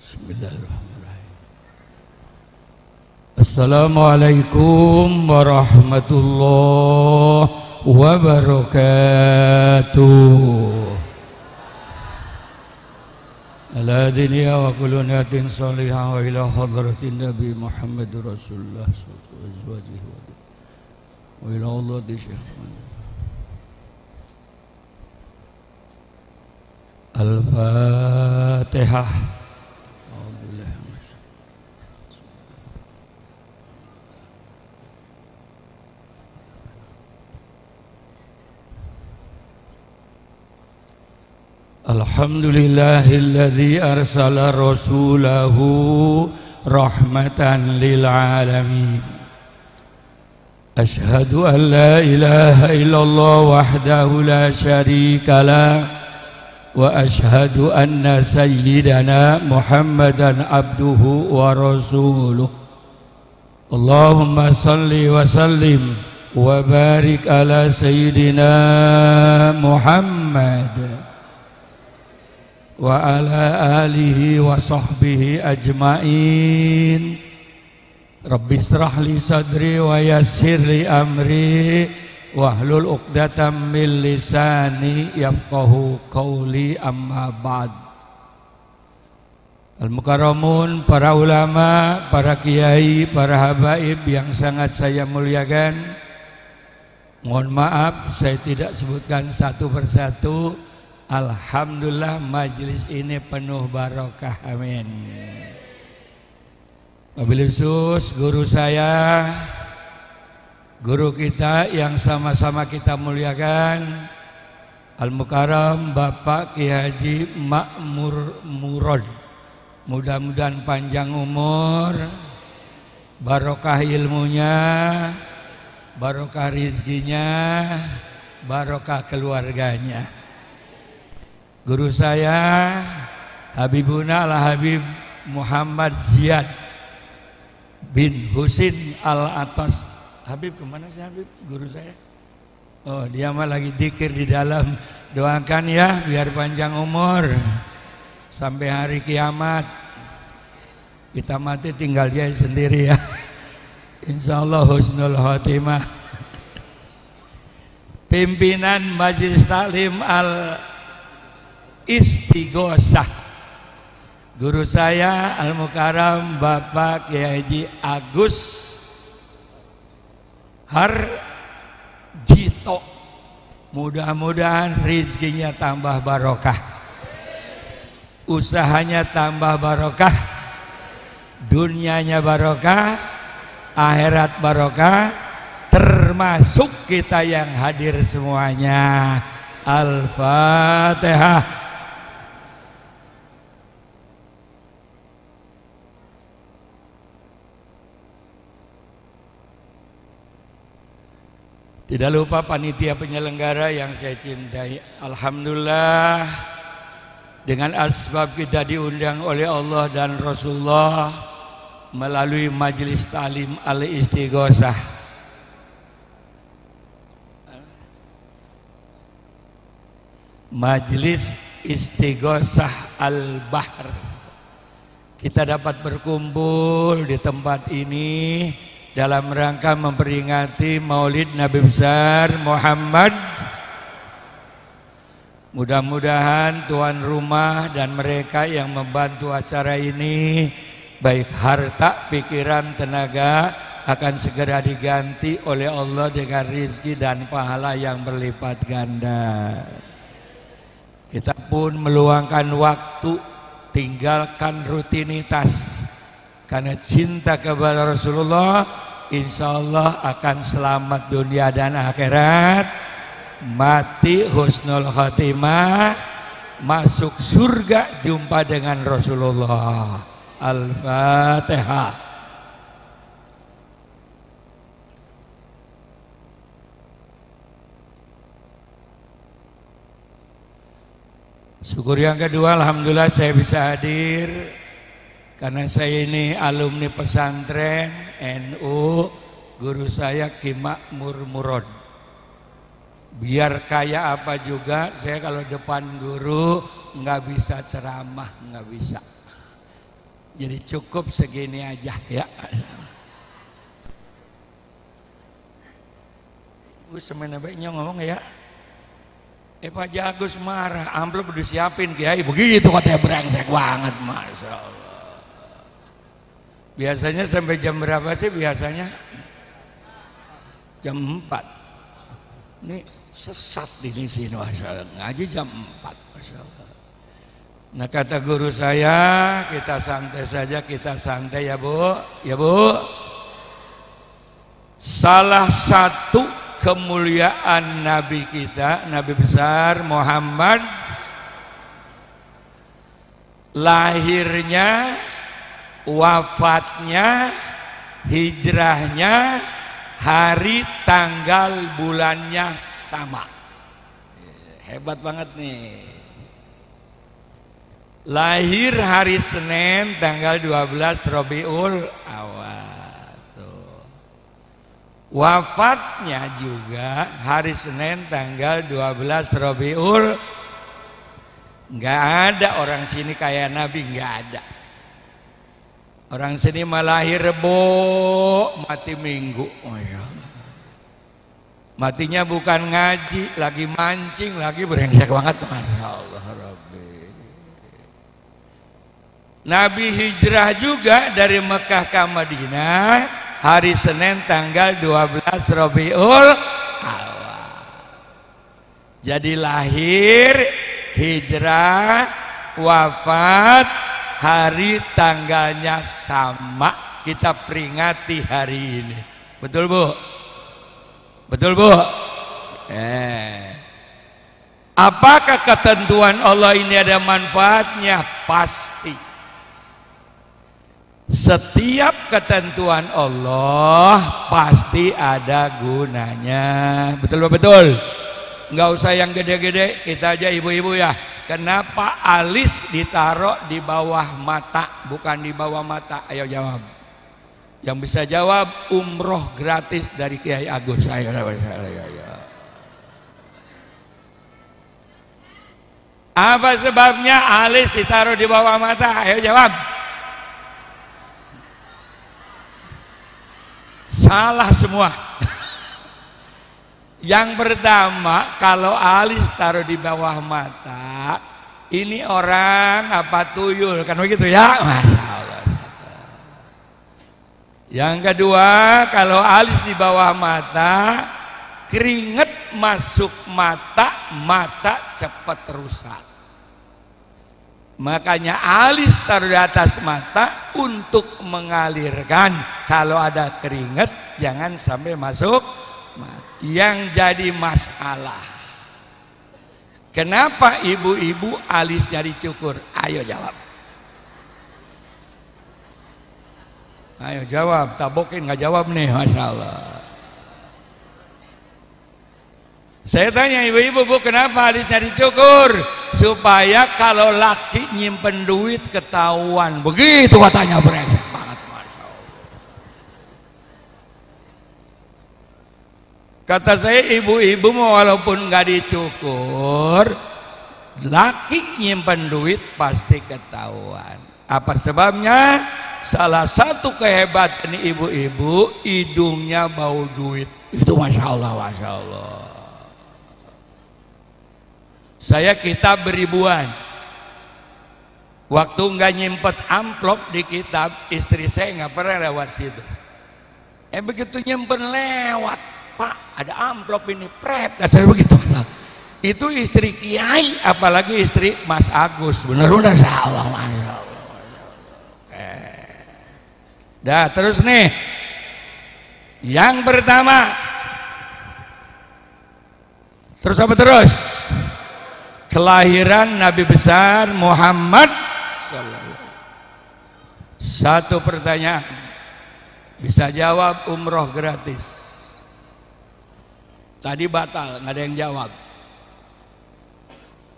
Bismillahirrahmanirrahim. Assalamualaikum warahmatullahi wabarakatuh. Ala dunia wa kullu niyatin salihah wa ila hadratin Nabi Muhammad Rasulullah sallallahu alaihi wasallam wa ila Allah di syahman. Al-Fatihah. Alhamdulillahilladzi arsala rasulahu rahmatan lil alamin. Ashhadu an la ilaha illallah wahdahu la syarika lah wa ashhadu anna sayyidana Muhammadan abduhu wa rasuluh. Allahumma salli wa sallim wa barik ala sayyidina Muhammad wa ala alihi wa sahbihi ajma'in. Rabbi israh li sadri wa yassir li amri wahlul uqdatam min lisani yafqahu qawli, amma ba'd. Al-Mukarramun, para ulama, para kiai, para habaib yang sangat saya muliakan, mohon maaf saya tidak sebutkan satu persatu. Alhamdulillah majelis ini penuh barokah, amin. Wabil khusus guru saya, guru kita yang sama-sama kita muliakan, Al-Mukarram Bapak Kiai Haji Makmur Murad. Mudah-mudahan panjang umur, barokah ilmunya, barokah rizkinya, barokah keluarganya. Guru saya Habibuna Al-Habib Muhammad Ziyad bin Husin Al-Atas. Habib kemana sih Habib? Guru saya. Oh, dia mah lagi dzikir di dalam. Doakan ya biar panjang umur sampai hari kiamat. Kita mati tinggal dia sendiri ya. Insyaallah husnul khotimah. Pimpinan Majelis Taklim Istighosah. Guru saya Al-Mukarram Bapak Kiai Haji Agus Harjito. Mudah-mudahan rizkinya tambah barokah, usahanya tambah barokah, dunianya barokah, akhirat barokah, termasuk kita yang hadir semuanya. Al-Fatihah. Tidak lupa panitia penyelenggara yang saya cintai. Alhamdulillah dengan asbab kita diundang oleh Allah dan Rasulullah melalui Majelis Ta'lim Al-Istighosah. Majelis Istighosah Al-Bahr. Kita dapat berkumpul di tempat ini dalam rangka memperingati Maulid Nabi besar Muhammad. Mudah-mudahan tuan rumah dan mereka yang membantu acara ini, baik harta, pikiran, tenaga, akan segera diganti oleh Allah dengan rizki dan pahala yang berlipat ganda. Kita pun meluangkan waktu, tinggalkan rutinitas, karena cinta kepada Rasulullah. Insya Allah akan selamat dunia dan akhirat, mati husnul khotimah, masuk surga jumpa dengan Rasulullah. Al-Fatihah. Syukur yang kedua, alhamdulillah saya bisa hadir karena saya ini alumni pesantren NU, guru saya Ki Makmur Murad. Biar kaya apa juga, saya kalau depan guru nggak bisa ceramah, nggak bisa. Jadi cukup segini aja ya. Gue semena baiknya ngomong ya. Pak Jagus marah, amplop udah siapin Kiai, begitu katanya, brengsek banget, Masya Allah. Biasanya sampai jam berapa sih biasanya? Jam 4. Ini sesat ini sih, Masya Allah. Ngaji jam 4, Masya Allah. Nah kata guru saya, kita santai saja, kita santai ya Bu, ya Bu. Salah satu kemuliaan Nabi kita, Nabi besar Muhammad, lahirnya, wafatnya, hijrahnya, hari, tanggal, bulannya sama. Hebat banget nih. Lahir hari Senin tanggal 12 Rabiul Awal. Wafatnya juga hari Senin tanggal 12 Rabiul. Nggak ada orang sini kayak Nabi, nggak ada. Orang sini malah lahir Rebo, mati Minggu. Oh ya. Matinya bukan ngaji, lagi mancing, lagi brengsek banget. Masya Allah Rabbi. Nabi hijrah juga dari Mekah ke Madinah hari Senin tanggal 12 Rabiul Awal. Jadi lahir, hijrah, wafat, hari tanggalnya sama, kita peringati hari ini. Betul Bu? Betul Bu? Apakah ketentuan Allah ini ada manfaatnya? Pasti. Setiap ketentuan Allah pasti ada gunanya. Betul betul. Nggak usah yang gede-gede, kita aja ibu-ibu ya. Kenapa alis ditaruh di bawah mata, bukan di bawah mata? Ayo jawab. Yang bisa jawab umroh gratis dari Kiai Agus. Ayo. Apa sebabnya alis ditaruh di bawah mata? Ayo jawab. Salah semua. Yang pertama, kalau alis taruh di bawah mata, ini orang apa tuyul, kan begitu ya? Masya Allah. Yang kedua, kalau alis di bawah mata, keringet masuk mata, mata cepat rusak. Makanya alis taruh di atas mata untuk mengalirkan. Kalau ada keringet jangan sampai masuk mata. Yang jadi masalah, kenapa ibu-ibu alisnya dicukur? Ayo jawab. Ayo jawab. Tabokin nggak jawab nih, Masya Allah. Saya tanya ibu-ibu, Bu, kenapa alisnya dicukur? Supaya kalau laki nyimpen duit ketahuan. Begitu katanya, brengsek banget, Masya Allah. Kata saya, ibu-ibu walaupun nggak dicukur, laki nyimpen duit pasti ketahuan. Apa sebabnya? Salah satu kehebatan ibu-ibu, hidungnya bau duit. Itu Masya Allah, Masya Allah. Saya kitab beribuan. Waktu nggak nyempet amplop di kitab, istri saya nggak pernah lewat situ. Begitu nyimpen lewat, Pak, ada amplop ini, pret, saya begitu. Itu istri Kiai, apalagi istri Mas Agus, bener-bener salah, Masya Allah. Dah terus nih, yang pertama, terus apa terus? Kelahiran Nabi besar Muhammad. Satu pertanyaan, bisa jawab umroh gratis. Tadi batal, nggak ada yang jawab.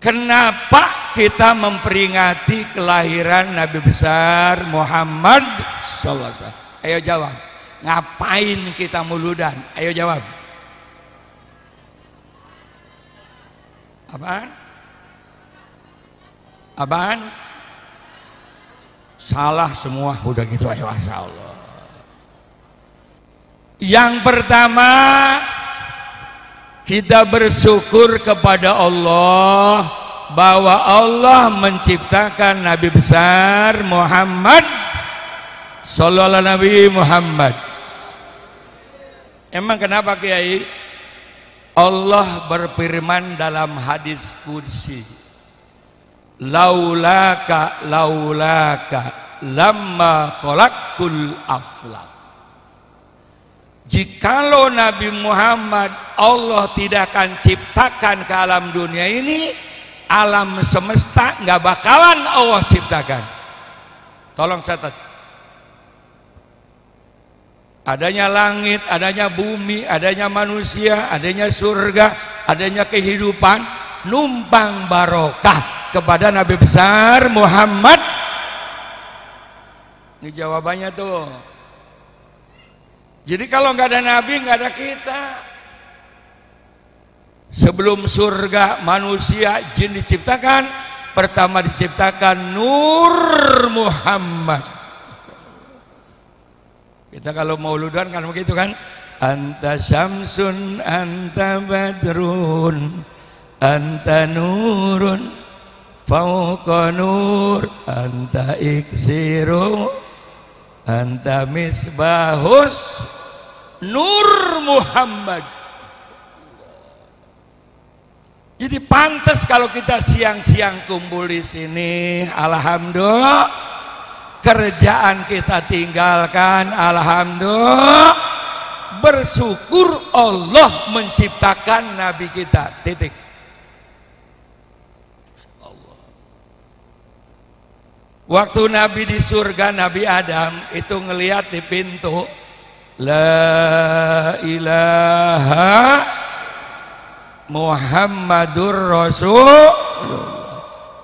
Kenapa kita memperingati kelahiran Nabi besar Muhammad sallallahu alaihi wasallam? Ayo jawab. Ngapain kita muludan? Ayo jawab. Apaan? Apaan? Salah semua, udah gitu aja, Masya Allah. Yang pertama, kita bersyukur kepada Allah bahwa Allah menciptakan Nabi besar Muhammad Sallallahu Nabi Muhammad. Emang kenapa Kiai? Allah berfirman dalam hadis qudsi, laulaka lamma khalaqtul aflak. Jikalau Nabi Muhammad Allah tidak akan ciptakan ke alam dunia ini, alam semesta nggak bakalan Allah ciptakan. Tolong catat. Adanya langit, adanya bumi, adanya manusia, adanya surga, adanya kehidupan, numpang barokah kepada Nabi besar Muhammad. Ini jawabannya tuh. Jadi kalau nggak ada Nabi, nggak ada kita. Sebelum surga, manusia, jin diciptakan, pertama diciptakan Nur Muhammad. Kita kalau mauludan kan begitu kan? Anta syamsun, anta badrun, anta nurun, fauqa nur, anta iksiru, anta misbahus Nur Muhammad. Jadi pantas kalau kita siang-siang kumpul di sini, alhamdulillah. Kerjaan kita tinggalkan, alhamdulillah. Bersyukur Allah menciptakan Nabi kita. Titik. Allah. Waktu Nabi di surga, Nabi Adam itu ngelihat di pintu, la ilaha Muhammadur Rasul.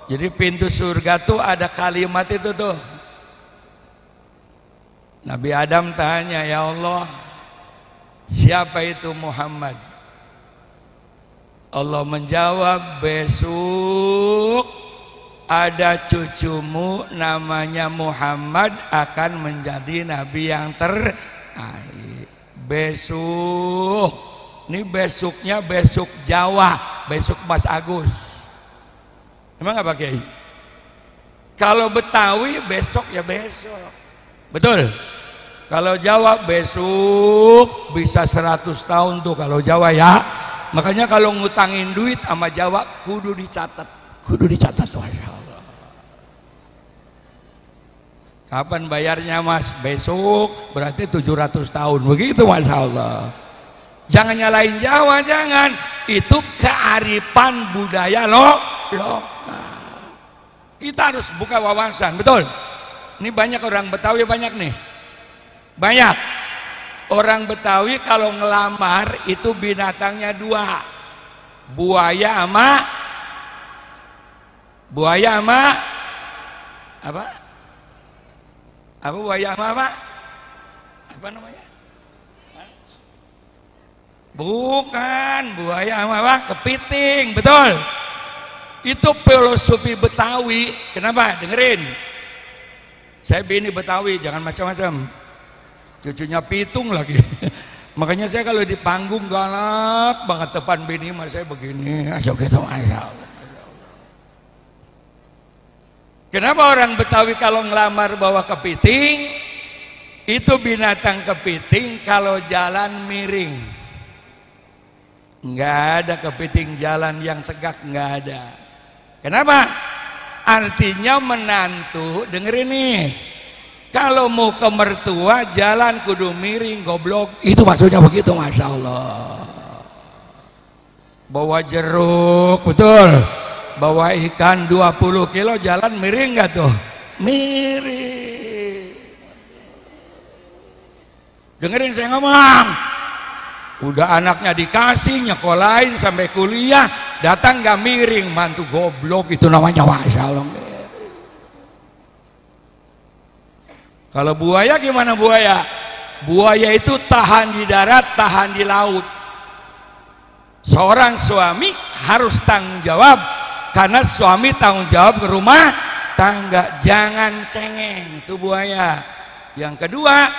Jadi pintu surga tuh ada kalimat itu tuh. Nabi Adam tanya, ya Allah, siapa itu Muhammad? Allah menjawab, besok ada cucumu namanya Muhammad akan menjadi nabi yang terakhir. Besok, ini besoknya besok Jawa, besok Mas Agus. Emang apa Kiai? Kalau Betawi besok ya besok, betul. Kalau Jawa besok bisa 100 tahun tuh kalau Jawa ya. Makanya kalau ngutangin duit sama Jawa kudu dicatat, Masya Allah. Kapan bayarnya Mas? Besok, berarti 700 tahun, begitu Masya Allah. Jangan nyalain Jawa, jangan. Itu kearifan budaya lokal. Kita harus buka wawasan, betul. Ini banyak orang Betawi, banyak nih. Banyak. Orang Betawi kalau ngelamar itu binatangnya dua. Buaya sama apa? Apa buaya sama apa? Apa namanya? Bukan, buaya sama apa? Kepiting, betul. Itu filosofi Betawi. Kenapa? Dengerin. Saya bini Betawi, jangan macam-macam. Cucunya pitung lagi. Makanya saya kalau di panggung galak banget, depan bini mas saya begini. Ayo gitu, Masya Allah. Kenapa orang Betawi kalau ngelamar bawa kepiting? Itu binatang kepiting kalau jalan miring. Nggak ada kepiting jalan yang tegak, nggak ada. Kenapa? Artinya menantu, dengerin nih. Kalau mau ke mertua jalan kudu miring, goblok. Itu maksudnya begitu, Masya Allah. Bawa jeruk, betul. Bawa ikan 20 kilo jalan miring nggak tuh? Miring. Dengerin saya ngomong. Udah anaknya dikasih, nyekolahin sampai kuliah, datang nggak miring, mantu goblok, itu namanya Masya Allah. Kalau buaya gimana buaya? Buaya itu tahan di darat, tahan di laut. Seorang suami harus tanggung jawab, karena suami tanggung jawab ke rumah tangga, jangan cengeng, itu buaya. Yang kedua,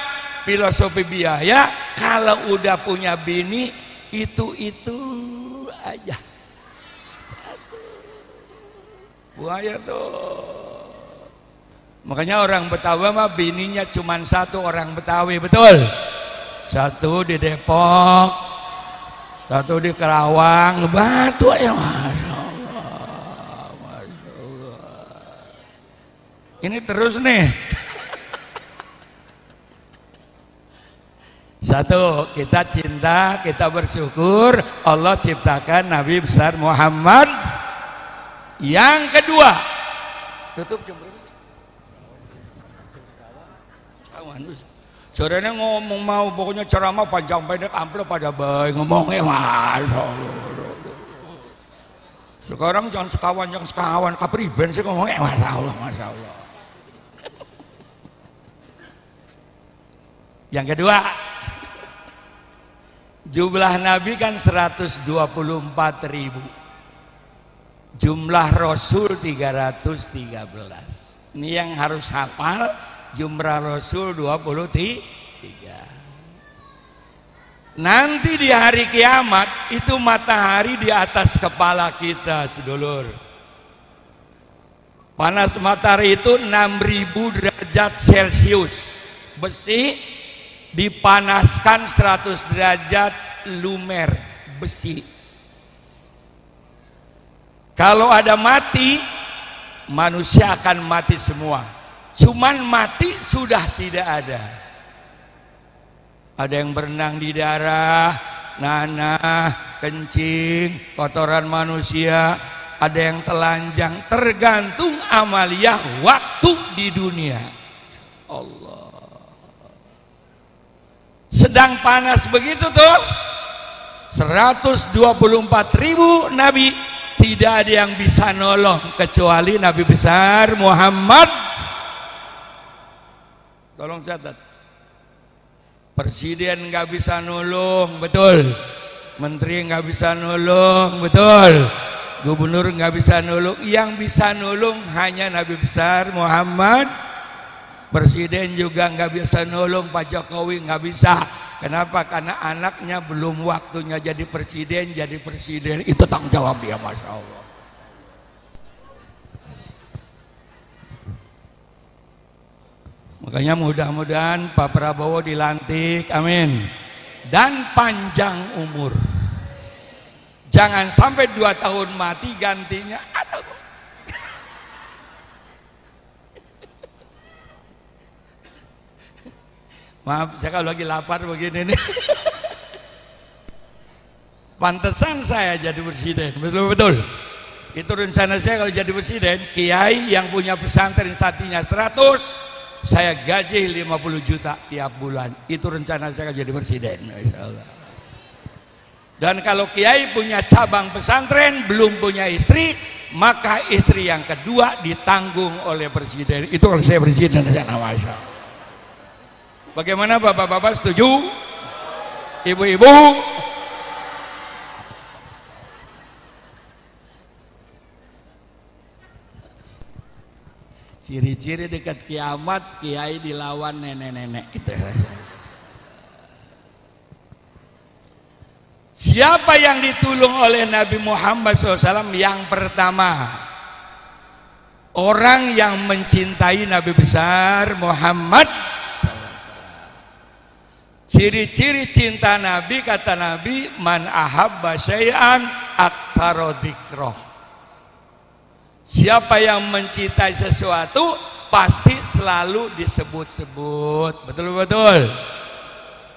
filosofi biaya, kalau udah punya bini itu aja. Buaya tuh. Makanya orang Betawi mah bininya cuma satu, orang Betawi, betul? Satu di Depok, satu di Kerawang, Batu ya, Masya Allah, Masya Allah. Ini terus nih. Satu, kita cinta, kita bersyukur Allah ciptakan Nabi besar Muhammad. Yang kedua, tutup jam berapa sih? Sorenya ngomong mau pokoknya ceramah panjang pendek amplop pada baik ngomongnya, Masya Allah. Sekarang jangan sekawan kapriben sih ngomongnya, Masya Allah, Masya Allah. Yang kedua, jumlah Nabi kan 124.000, jumlah Rasul 313. Ini yang harus hafal, jumlah Rasul 23. Nanti di hari kiamat itu matahari di atas kepala kita, sedulur. Panas matahari itu 6.000 derajat Celcius. Besi dipanaskan 100 derajat lumer besi. Kalau ada mati, manusia akan mati semua. Cuman mati sudah tidak ada. Ada yang berenang di darah, nanah, kencing, kotoran manusia. Ada yang telanjang, tergantung amaliyah waktu di dunia. Allah. Sedang panas begitu tuh, 124.000 Nabi, tidak ada yang bisa nolong kecuali Nabi besar Muhammad. Tolong catat. Presiden nggak bisa nolong, betul. Menteri nggak bisa nolong, betul. Gubernur nggak bisa nolong. Yang bisa nolong hanya Nabi besar Muhammad. Presiden juga nggak bisa nolong, Pak Jokowi nggak bisa. Kenapa? Karena anaknya belum waktunya jadi presiden. Itu tanggung jawab dia, Masya Allah. Makanya mudah-mudahan Pak Prabowo dilantik, amin. Dan panjang umur. Jangan sampai 2 tahun mati gantinya atau maaf, saya kalau lagi lapar begini nih. Pantesan saya jadi presiden, betul-betul. Itu rencana saya kalau jadi presiden, kiai yang punya pesantren satunya 100, saya gaji 50 juta tiap bulan. Itu rencana saya jadi presiden, Masya Allah. Dan kalau kiai punya cabang pesantren, belum punya istri, maka istri yang kedua ditanggung oleh presiden. Itu kalau saya presiden, Masya Allah. Bagaimana bapak-bapak, setuju? Ibu-ibu? Ciri-ciri dekat kiamat, kiai dilawan nenek-nenek. Itu. Siapa yang ditolong oleh Nabi Muhammad SAW? Yang pertama, orang yang mencintai Nabi besar Muhammad. Ciri-ciri cinta Nabi, kata Nabi, man ahabba syai'an aktsara dzikrah. Siapa yang mencintai sesuatu pasti selalu disebut-sebut. Betul-betul.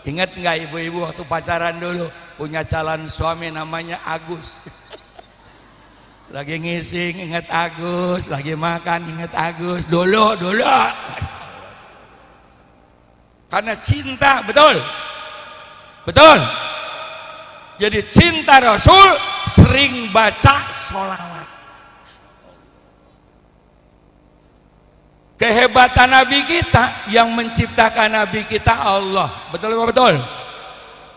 Ingat nggak ibu-ibu waktu pacaran dulu punya calon suami namanya Agus. Lagi ngising ingat Agus, lagi makan ingat Agus. Dulu. Karena cinta, betul. Jadi cinta Rasul, sering baca sholawat. Kehebatan Nabi kita, yang menciptakan Nabi kita Allah, betul.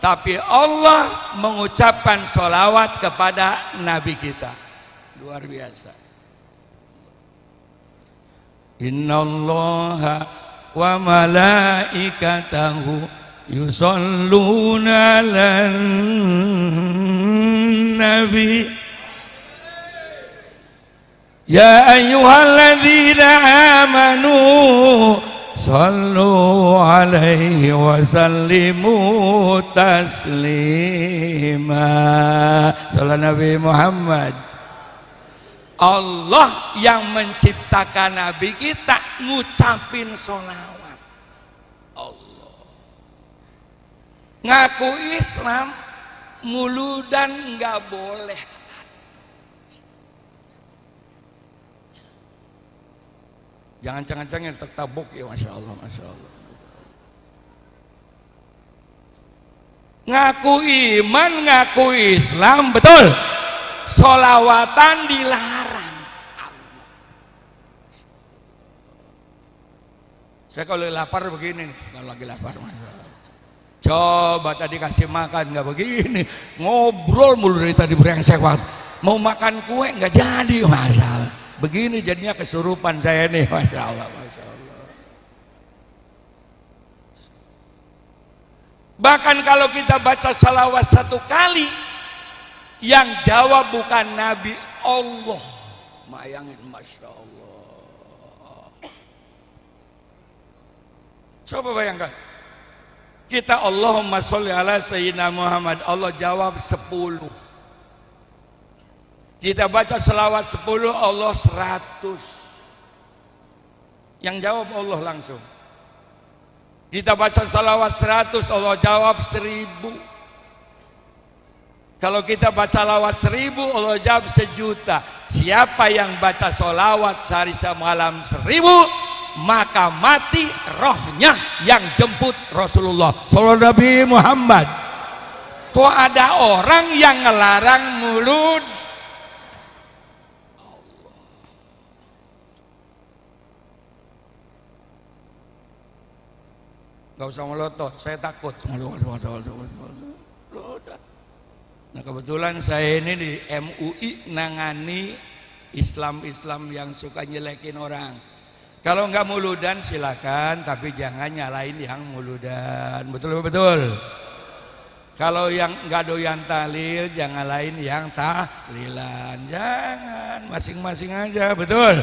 Tapi Allah mengucapkan sholawat kepada Nabi kita, luar biasa. Innallaha wa malaikatahu yusholluna 'alan nabi ya ayyuhalladzina amanu sallu alaihi wa sallimu taslima. Salam Nabi Muhammad. Allah yang menciptakan Nabi kita ngucapin sholawat. Allah ngaku Islam muludan nggak boleh. Jangan cengeng-cengeng tertabuk ya, masya Allah, masya Allah. Ngaku iman, ngaku Islam, betul. Sholawatan dilarang. Saya kalau lapar begini nih, kalau lagi lapar, masya Allah. Coba tadi kasih makan nggak begini, ngobrol mulu dari tadi berengsek banget. Mau makan kue nggak jadi, masya Allah. Begini jadinya kesurupan saya nih, masya Allah, masya Allah. Bahkan kalau kita baca salawat satu kali, yang jawab bukan Nabi, Allah. Bayangin, masya Allah. Coba bayangkan, kita Allahumma sholli ala sayyidina Muhammad, Allah jawab 10. Kita baca selawat 10, Allah 100. Yang jawab Allah langsung. Kita baca selawat 100, Allah jawab 1000. Kalau kita baca selawat 1000, Allah jawab 1.000.000. Siapa yang baca selawat sehari semalam 1000, maka mati rohnya yang jemput Rasulullah Sallallahu Nabi Muhammad. Kok ada orang yang ngelarang mulut? Gak usah melotot, saya takut. Nah kebetulan saya ini di MUI nangani Islam yang suka nyelekin orang. Kalau nggak muludan silakan, tapi jangan nyalain yang muludan. Betul. Kalau yang nggak doyan tahlil, jangan lain yang tahlilan. Jangan, masing-masing aja, betul.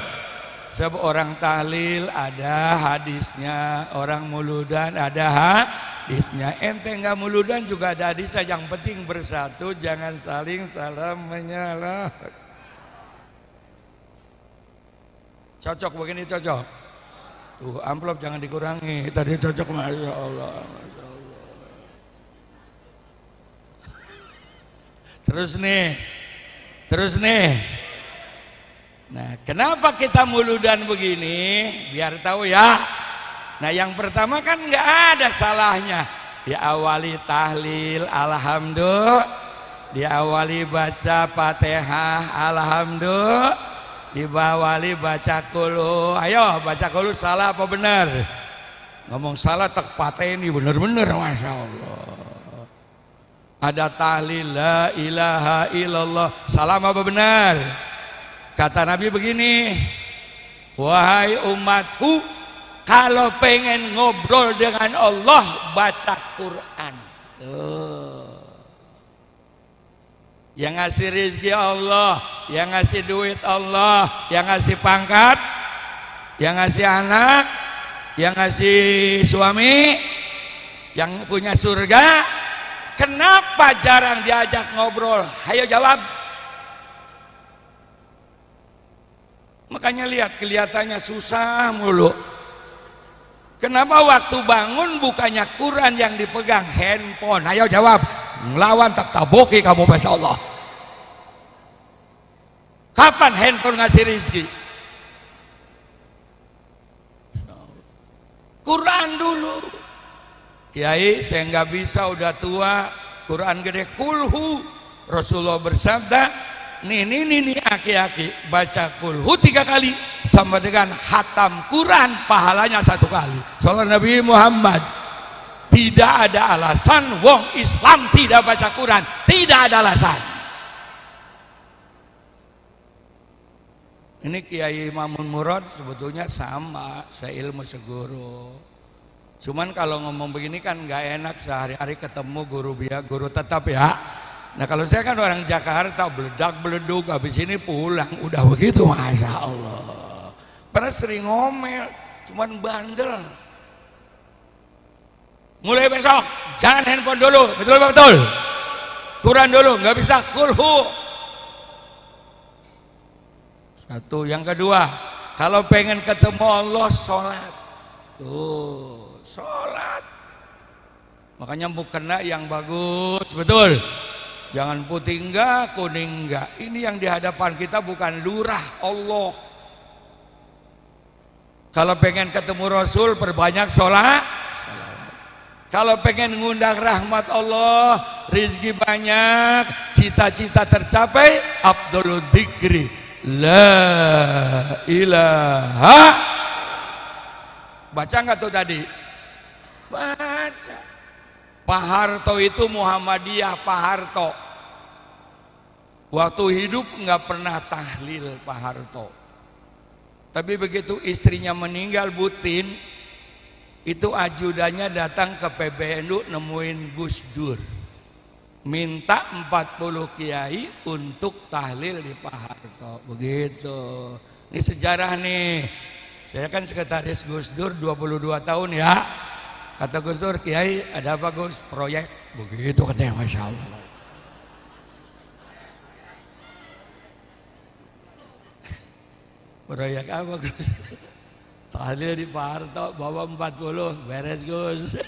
Sebab orang tahlil ada hadisnya, orang muludan ada hadisnya. Ente nggak muludan juga ada hadisnya. Yang penting bersatu, jangan saling salam menyalah. Cocok begini, cocok. Amplop jangan dikurangi. Tadi cocok, masya Allah, masya Allah. Terus nih. Nah, kenapa kita muludan begini? Biar tahu ya. Nah, yang pertama kan nggak ada salahnya. Diawali tahlil, alhamdulillah. Diawali baca Fatihah, alhamdulillah. Diawali baca kulu. Ayo, baca kulu salah apa benar? Ngomong salah tak pateni, bener-bener, masya Allah. Ada tahlil, la ilaha illallah. Salah apa benar? Kata Nabi begini, wahai umatku, kalau pengen ngobrol dengan Allah, baca Quran. Yang ngasih rezeki Allah, yang ngasih duit Allah, yang ngasih pangkat, yang ngasih anak, yang ngasih suami, yang punya surga. Kenapa jarang diajak ngobrol? Ayo jawab. Makanya lihat, kelihatannya susah mulu. Kenapa waktu bangun bukannya Quran yang dipegang, handphone? Ayo jawab. Ngelawan tak taboki kamu, masya Allah. Kapan handphone ngasih rezeki? Quran dulu. Kiai, saya nggak bisa, udah tua. Quran gede, kulhu. Rasulullah bersabda, nih aki-aki baca kulhu 3 kali sama dengan hatam Quran, pahalanya 1 kali. Soalnya Nabi Muhammad, tidak ada alasan wong Islam tidak baca Quran, tidak ada alasan. Ini Kiai Mamun Murad sebetulnya sama, seilmu seguru. Cuman kalau ngomong begini kan nggak enak, sehari-hari ketemu guru biar guru tetap ya. Nah kalau saya kan orang Jakarta, beledak beleduk, habis ini pulang, udah begitu, masya Allah. Pernah sering ngomel, cuman bandel. Mulai besok jangan handphone dulu, betul betul. Quran dulu, nggak bisa kulhu. Satu, yang kedua, kalau pengen ketemu Allah, sholat. Tuh, sholat. Makanya mukena yang bagus, betul. Jangan putih enggak, kuning enggak. Ini yang di hadapan kita bukan lurah Allah. Kalau pengen ketemu Rasul, perbanyak sholat. Kalau pengen ngundang rahmat Allah, rizki banyak, cita-cita tercapai, Abdul Dzikri. La ilaha. Baca nggak tuh tadi? Baca. Pak Harto itu Muhammadiyah, Pak Harto. Waktu hidup nggak pernah tahlil Pak Harto. Tapi begitu istrinya meninggal, Butin, itu ajudannya datang ke PBNU nemuin Gus Dur. Minta 40 kiai untuk tahlil di Pak Harto. Begitu. Ini sejarah nih. Saya kan sekretaris Gus Dur 22 tahun ya. Kata Gus Dur, Kiai ada apa Gus? Proyek. Begitu katanya, masya Allah. Proyek apa Gus? Tahlil di Pak Harto, bawa 40, beres Gus.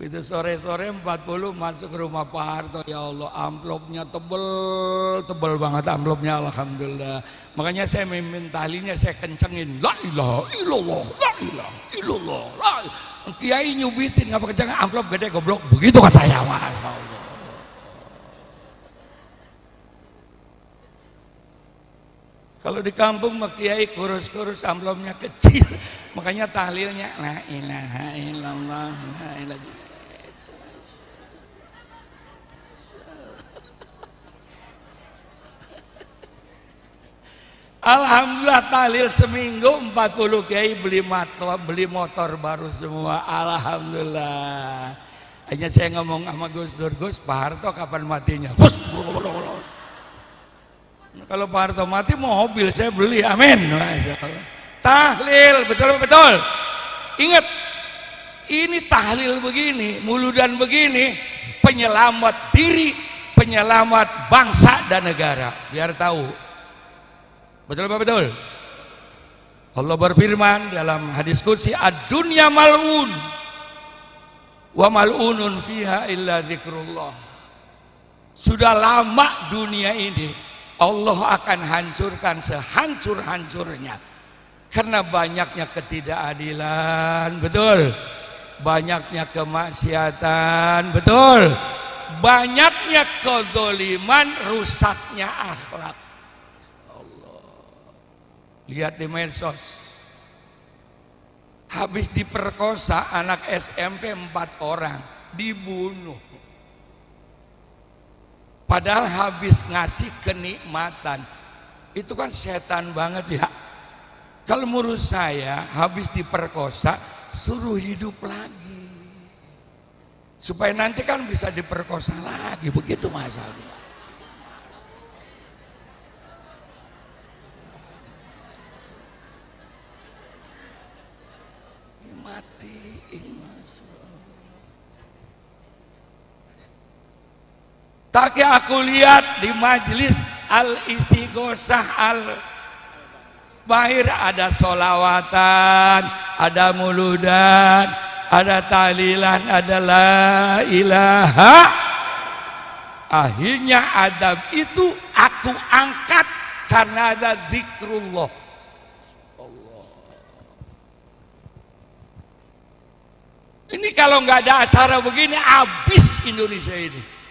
Itu sore-sore 40 masuk ke rumah Pak Harto, ya Allah, amplopnya tebel banget amplopnya, alhamdulillah. Makanya saya mimpin tahlilnya, saya kencengin, la ilaha illallah, la ilaha illallah, la. Kiai nyubitin, ngapa kenceng, amplop gede goblok, begitu kata saya, masya Allah. Kalau di kampung mah kiai kurus-kurus, amplopnya kecil, makanya tahlilnya la ilaha illallah, la ilaha illallah. Alhamdulillah tahlil seminggu 40 kiai beli motor baru semua. Alhamdulillah. Hanya saya ngomong sama Gus Dur, Gus, Pak Harto kapan matinya? Gus, kalau Pak Harto mati mobil saya beli, amin. Tahlil, betul. Ingat, ini tahlil begini, muludan begini, penyelamat diri, penyelamat bangsa dan negara. Biar tahu. Betul. Allah berfirman dalam hadis qudsi, ad-dunya mal'un wa mal'unun fiha illa dzikrullah. Sudah lama dunia ini Allah akan hancurkan sehancur-hancurnya karena banyaknya ketidakadilan, betul. Banyaknya kemaksiatan, betul. Banyaknya kezaliman, rusaknya akhlak. Lihat di medsos, habis diperkosa anak SMP 4 orang, dibunuh. Padahal habis ngasih kenikmatan, itu kan setan banget ya. Kalau menurut saya, habis diperkosa, suruh hidup lagi. Supaya nanti kan bisa diperkosa lagi, begitu masalahnya. Tapi aku lihat di majelis Al-Istighosah Al-Bahir ada solawatan, ada muludan, ada tahlilan, ada la ilaha. Akhirnya adab itu aku angkat karena ada zikrullah. Ini kalau nggak ada acara begini, habis Indonesia ini.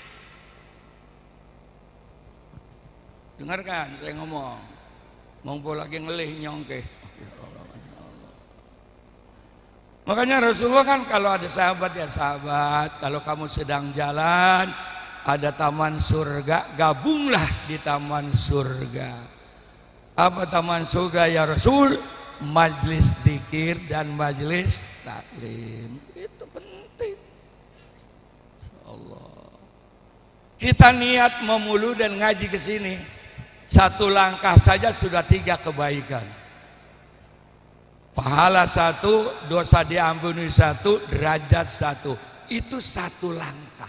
Dengarkan saya ngomong, ngumpul lagi ngelih nyongkeh. Makanya Rasulullah kan kalau ada sahabat ya sahabat, kalau kamu sedang jalan ada taman surga, gabunglah di taman surga. Apa taman surga ya Rasul? Majlis dzikir dan majlis taklim. Itu penting. Allah. Kita niat memulu dan ngaji ke sini, satu langkah saja sudah 3 kebaikan. Pahala 1, dosa diampuni 1, derajat 1. Itu 1 langkah.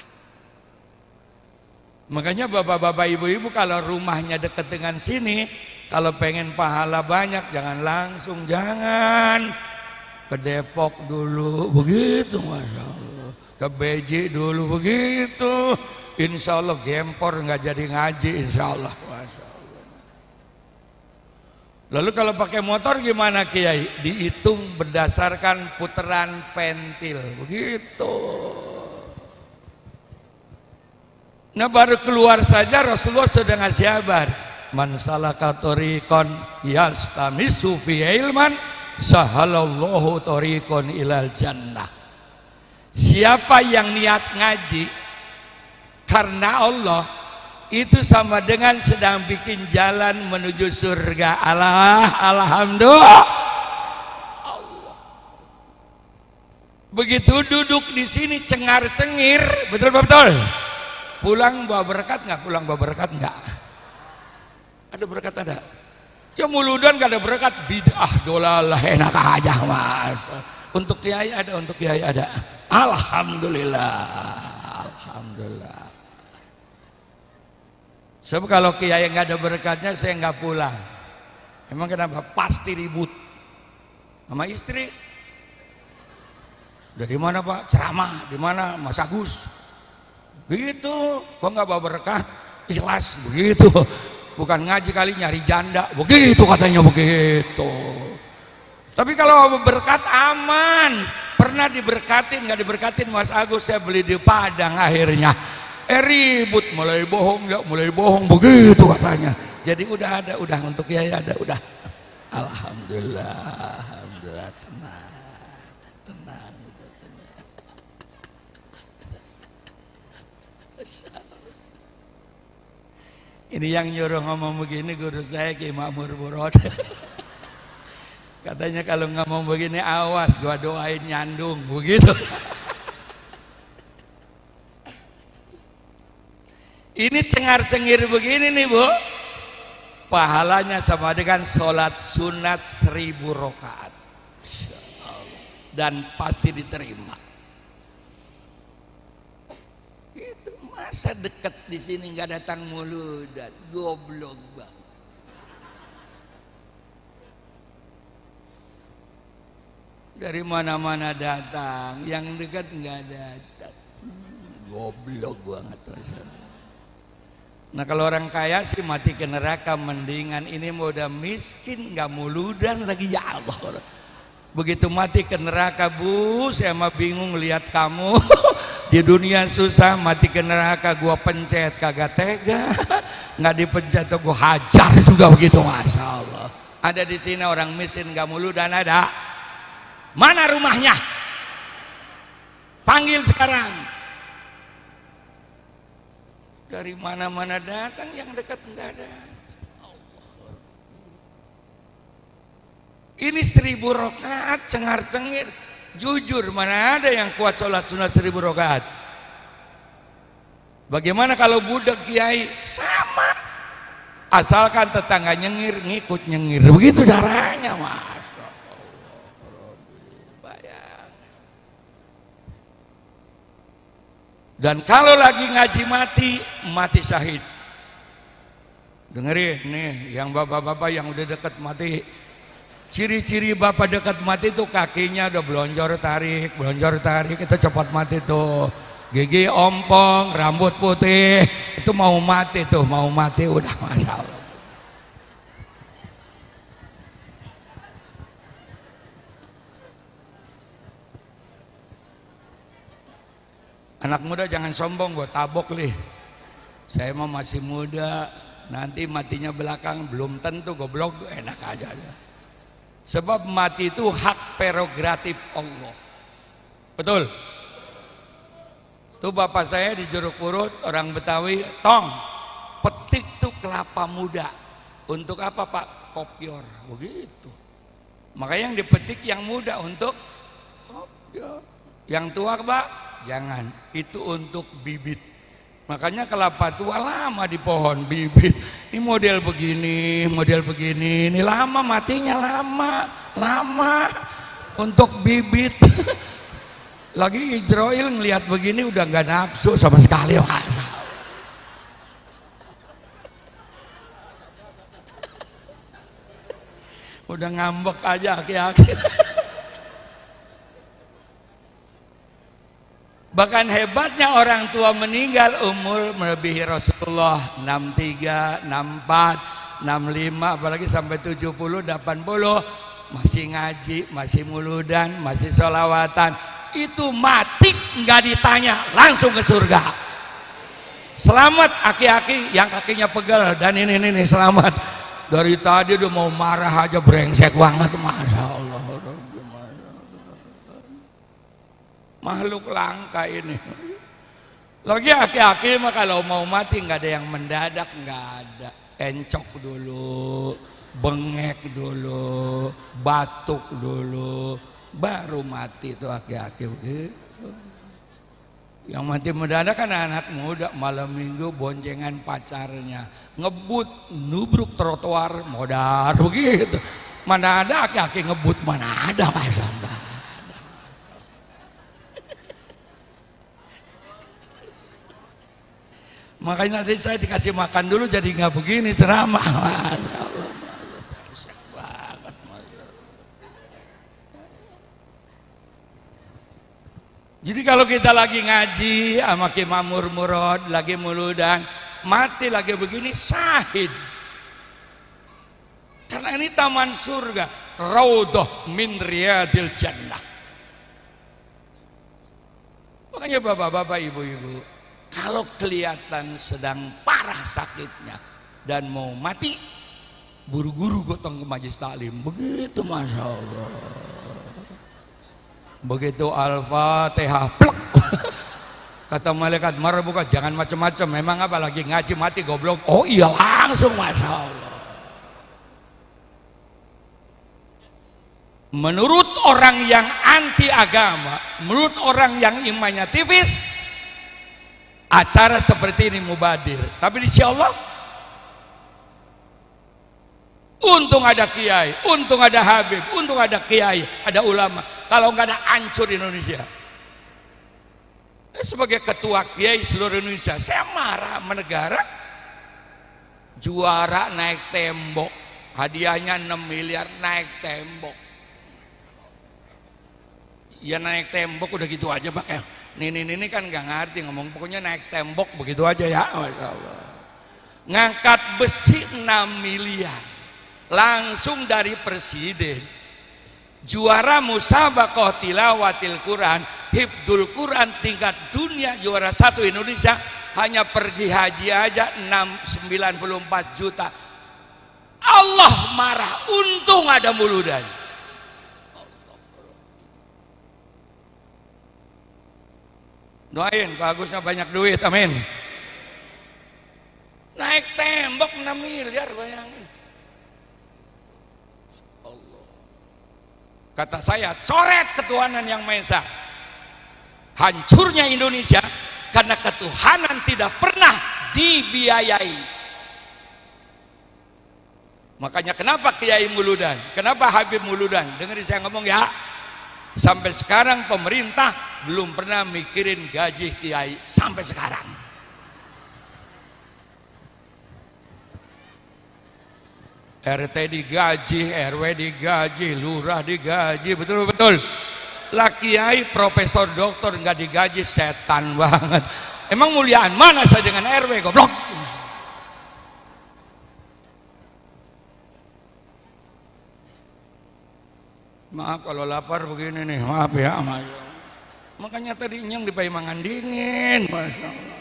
Makanya bapak-bapak ibu-ibu kalau rumahnya dekat dengan sini, kalau pengen pahala banyak jangan langsung, jangan ke Depok dulu begitu, Masya Allah, ke Beji dulu begitu, insya Allah gempor nggak jadi ngaji, insya Allah, Masya Allah. Lalu kalau pakai motor gimana Kiai? Dihitung berdasarkan putaran pentil begitu. Nah baru keluar saja Rasulullah sudah ngasih kabar, man salaka tariqan yastamisu fi ilman sahalallahu tariqan ilal jannah. Siapa yang niat ngaji karena Allah, itu sama dengan sedang bikin jalan menuju surga. Alhamdulillah. Allah. Begitu duduk di sini cengar-cengir, betul-betul. Pulang bawa berkat nggak? Pulang bawa berkat nggak? Ada berkat ada? Ya muludan gak ada berkat, bid'ah dolalah enak aja Mas. Untuk kiai ada, untuk kiai ada. Alhamdulillah, alhamdulillah. Sebab kalau kiai nggak ada berkatnya saya nggak pulang. Emang kenapa? Pasti ribut sama istri. Dari mana Pak? Ceramah di mana? Mas Agus. Begitu, kok nggak bawa berkat? Ikhlas begitu. Bukan ngaji kali nyari janda, begitu katanya begitu. Tapi kalau berkat aman. Pernah diberkatin, nggak diberkatin Mas Agus, saya beli di Padang akhirnya. Ribut, mulai bohong ya, mulai bohong begitu katanya. Jadi udah ada, udah untuk kiai ada, udah. Alhamdulillah, alhamdulillah, tenang, tenang, tenang. Ini yang nyuruh ngomong begini guru saya Ki Makmur Burod. Katanya kalau ngomong begini awas, gua doain nyandung begitu. Ini cengar-cengir begini nih Bu, pahalanya sama dengan sholat sunat 1000 rakaat, dan pasti diterima. Masa deket di sini nggak datang mulu dan goblok bang. Dari mana-mana datang, yang dekat nggak datang. Goblok banget. Nah kalau orang kaya sih mati ke neraka, mendingan ini mau udah miskin nggak muludan lagi ya Allah. Begitu mati ke neraka Bu, saya mah bingung lihat kamu. Di dunia susah, mati ke neraka gua pencet kagak tega, nggak dipencet tuh gua hajar juga begitu, Masya Allah. Ada di sini orang miskin nggak mulu dan ada. Mana rumahnya? Panggil sekarang. Dari mana-mana datang, yang dekat nggak ada. Ini 1000 rakaat cengar-cengir. Jujur, mana ada yang kuat sholat sunat 1000 rakaat? Bagaimana kalau budak kiai? Sama. Asalkan tetangga nyengir, ngikut nyengir. Begitu caranya, Masya Allah. Bayang. Dan kalau lagi ngaji mati syahid. Dengerin nih, yang bapak-bapak yang udah deket mati. Ciri-ciri bapak dekat mati itu kakinya udah belonjor tarik, itu cepat mati tuh. Gigi ompong, rambut putih, itu mau mati tuh, mau mati udah, Masya Allah. Anak muda jangan sombong, gue tabok lih. Saya mah masih muda, nanti matinya belakang belum tentu, goblok, enak aja. Sebab mati itu hak prerogatif Allah. Betul? Tuh bapak saya di Jeruk Purut, orang Betawi, tong petik tuh kelapa muda. Untuk apa Pak? kopior begitu. Makanya yang dipetik yang muda untuk kopior, yang tua Pak jangan, itu untuk bibit. Makanya kelapa tua lama di pohon bibit. Ini model begini, ini lama matinya, lama untuk bibit. Lagi Israel ngelihat begini udah nggak nafsu sama sekali. Udah ngambek aja aki-aki. Bahkan hebatnya orang tua meninggal umur melebihi Rasulullah 63, 64, 65, apalagi sampai 70, 80 masih ngaji, masih muludan, masih sholawatan. Itu mati nggak ditanya, langsung ke surga. Selamat aki-aki yang kakinya pegel dan ini selamat. Dari tadi udah mau marah aja brengsek banget, Masya Allah. Makhluk langka ini. Lagi aki-aki mah kalau mau mati nggak ada yang mendadak, nggak ada. Encok dulu, bengek dulu, batuk dulu, baru mati itu aki-aki begitu. Yang mati mendadak kan anak muda, malam minggu boncengan pacarnya, ngebut, nubruk trotoar, modar begitu. Mana ada aki-aki ngebut, mana ada Mas. Makanya tadi saya dikasih makan dulu jadi nggak begini ceramah. Jadi kalau kita lagi ngaji sama Ki Mamur Murad, lagi muludan, mati lagi begini, syahid. Karena ini taman surga, raudhah min riyadil jannah. Makanya bapak-bapak, ibu-ibu, kalau kelihatan sedang parah sakitnya dan mau mati, buru-buru gotong ke majelis taklim. Begitu, Masya Allah. Begitu Al-Fatihah plek. Kata malaikat marbuka, jangan macam-macam, memang apa lagi ngaji mati goblok. Oh iya, langsung, Masya Allah. Menurut orang yang anti agama, menurut orang yang imannya tipis, acara seperti ini mubadir. Tapi insya Allah, untung ada kiai, untung ada habib, untung ada kiai, ada ulama. Kalau nggak ada, hancur Indonesia. Sebagai ketua kiai seluruh Indonesia, saya marah sama negara. Juara naik tembok, hadiahnya 6 miliar, naik tembok. Ya naik tembok udah gitu aja Pak ya. Ini kan nggak ngerti ngomong, pokoknya naik tembok begitu aja ya. Masya Allah. Ngangkat besi 6 miliar, langsung dari presiden. Juara musabaqah tilawatil Quran, hifdzul Quran tingkat dunia, juara 1 Indonesia, hanya pergi haji aja 94 juta. Allah marah, untung ada muludan. Doain Pak Agusnya banyak duit, amin. Naik tembok 6 miliar, bayangin. Kata saya, coret ketuhanan yang Maha Esa. Hancurnya Indonesia karena ketuhanan tidak pernah dibiayai. Makanya kenapa Kiai Muludan, kenapa Habib Muludan, dengerin saya ngomong ya, sampai sekarang pemerintah belum pernah mikirin gaji Kiai sampai sekarang. RT digaji, RW digaji, lurah digaji, betul-betul. Lah Kiai, profesor, doktor nggak digaji, setan banget. Emang muliaan mana saya dengan RW, goblok? Maaf kalau lapar begini nih, maaf ya. Makanya tadi nyeng dipakai mangan dingin, Masya Allah.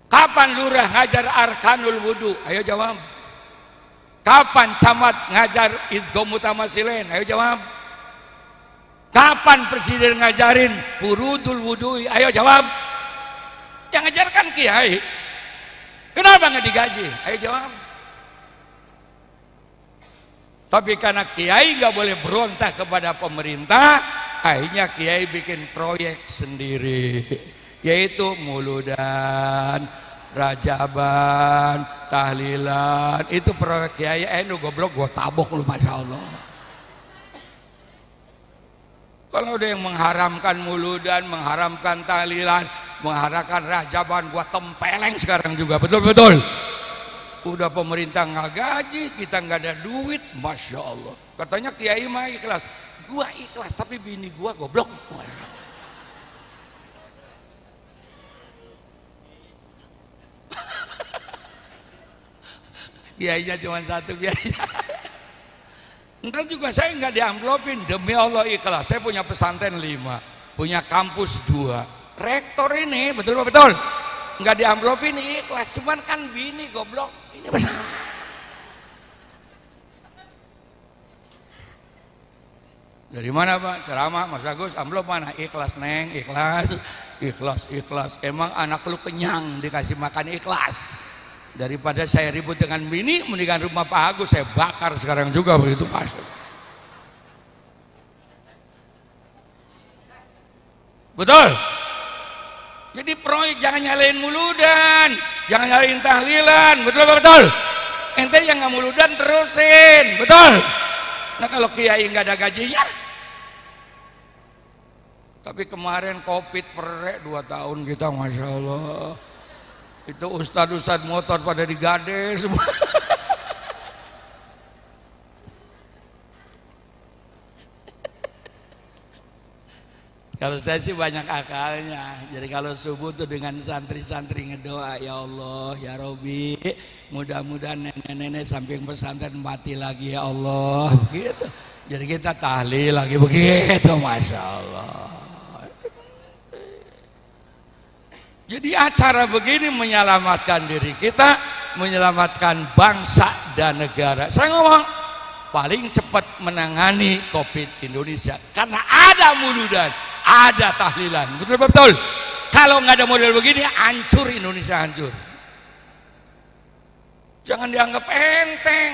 Kapan lurah ngajar arkanul wudu? Ayo jawab. Kapan camat ngajar idgham mutamasilain? Ayo jawab. Kapan presiden ngajarin furudul wudu? Ayo jawab. Yang ngajarkan kiai. Kenapa nggak digaji? Ayo jawab. Tapi karena kiai nggak boleh berontak kepada pemerintah, akhirnya kiai bikin proyek sendiri, yaitu muludan, rajaban, tahlilan. Itu proyek kiai. Lu goblok, gua tabok lu, masya Allah. Kalau ada yang mengharamkan muludan, mengharamkan tahlilan, mengharamkan rajaban, gua tempeleng sekarang juga. Betul-betul. Udah pemerintah nggak gaji, kita nggak ada duit, masya Allah. Katanya kiai mah ikhlas, gua ikhlas tapi bini gua goblok. Masya Allah. Kiainya cuma satu kiai. Entar juga saya nggak diamplopin, demi Allah ikhlas. Saya punya pesantren 5, punya kampus 2, rektor ini betul-betul nggak diamplopin ikhlas, cuman kan bini goblok. Ini besar. Dari mana Pak? Ceramah Mas Agus, amplop mana? Ikhlas Neng, ikhlas, ikhlas, ikhlas. Emang anak lu kenyang dikasih makan ikhlas. Daripada saya ribut dengan bini, mendingan rumah Pak Agus saya bakar sekarang juga begitu Mas. Betul. Jadi proyek jangan nyalain muludan, jangan nyalain tahlilan, betul. Ente yang nggak muludan terusin, betul. Nah kalau kiai nggak ada gajinya, tapi kemarin COVID perek 2 tahun kita, masya Allah. Itu ustad motor pada digade semua. Kalau saya sih banyak akalnya. Jadi kalau subuh tuh dengan santri-santri ngedoa, ya Allah, ya Robi, mudah-mudahan nenek-nenek samping pesantren mati lagi ya Allah. Begitu. Jadi kita tahlil lagi begitu, masya Allah. Jadi acara begini menyelamatkan diri kita, menyelamatkan bangsa dan negara. Saya ngomong paling cepat menangani COVID Indonesia karena ada muludan, ada tahlilan, betul. Kalau nggak ada model begini, hancur Indonesia, hancur. Jangan dianggap enteng.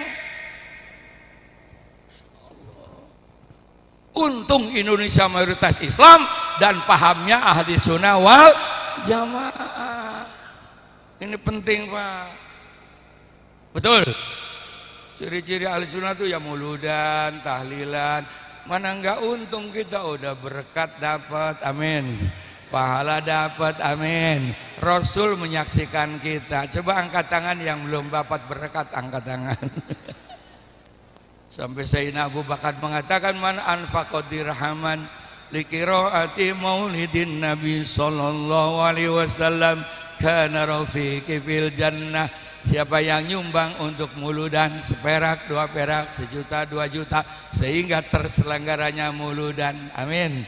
Untung Indonesia mayoritas Islam dan pahamnya ahli sunnah wal jamaah. Ini penting Pak. Betul. Ciri-ciri ahli sunnah itu ya muludan, tahlilan. Mana enggak untung kita udah berkat dapat, amin. Pahala dapat, amin. Rasul menyaksikan kita. Coba angkat tangan yang belum dapat berkat, angkat tangan. Sampai Sayyidina Abu Bakar mengatakan man anfaqa dirhaman liqiraati maulidin Nabi sallallahu alaihi wasallam kana rafiqi fil jannah. Siapa yang nyumbang untuk muludan seperak, 2 perak, 1 juta, 2 juta, sehingga terselenggaranya muludan, amin.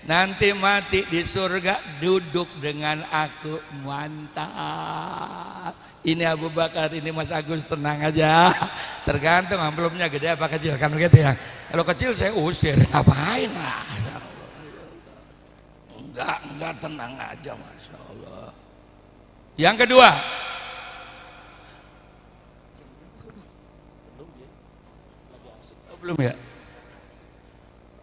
Nanti mati di surga duduk dengan aku, mantap. Ini Abu Bakar, ini Mas Agus, tenang aja. Tergantung amplopnya gede apa kecil, kan begitu ya. Kalau kecil saya usir, ngapain lah. Enggak, tenang aja, masya Allah. Yang kedua, belum ya.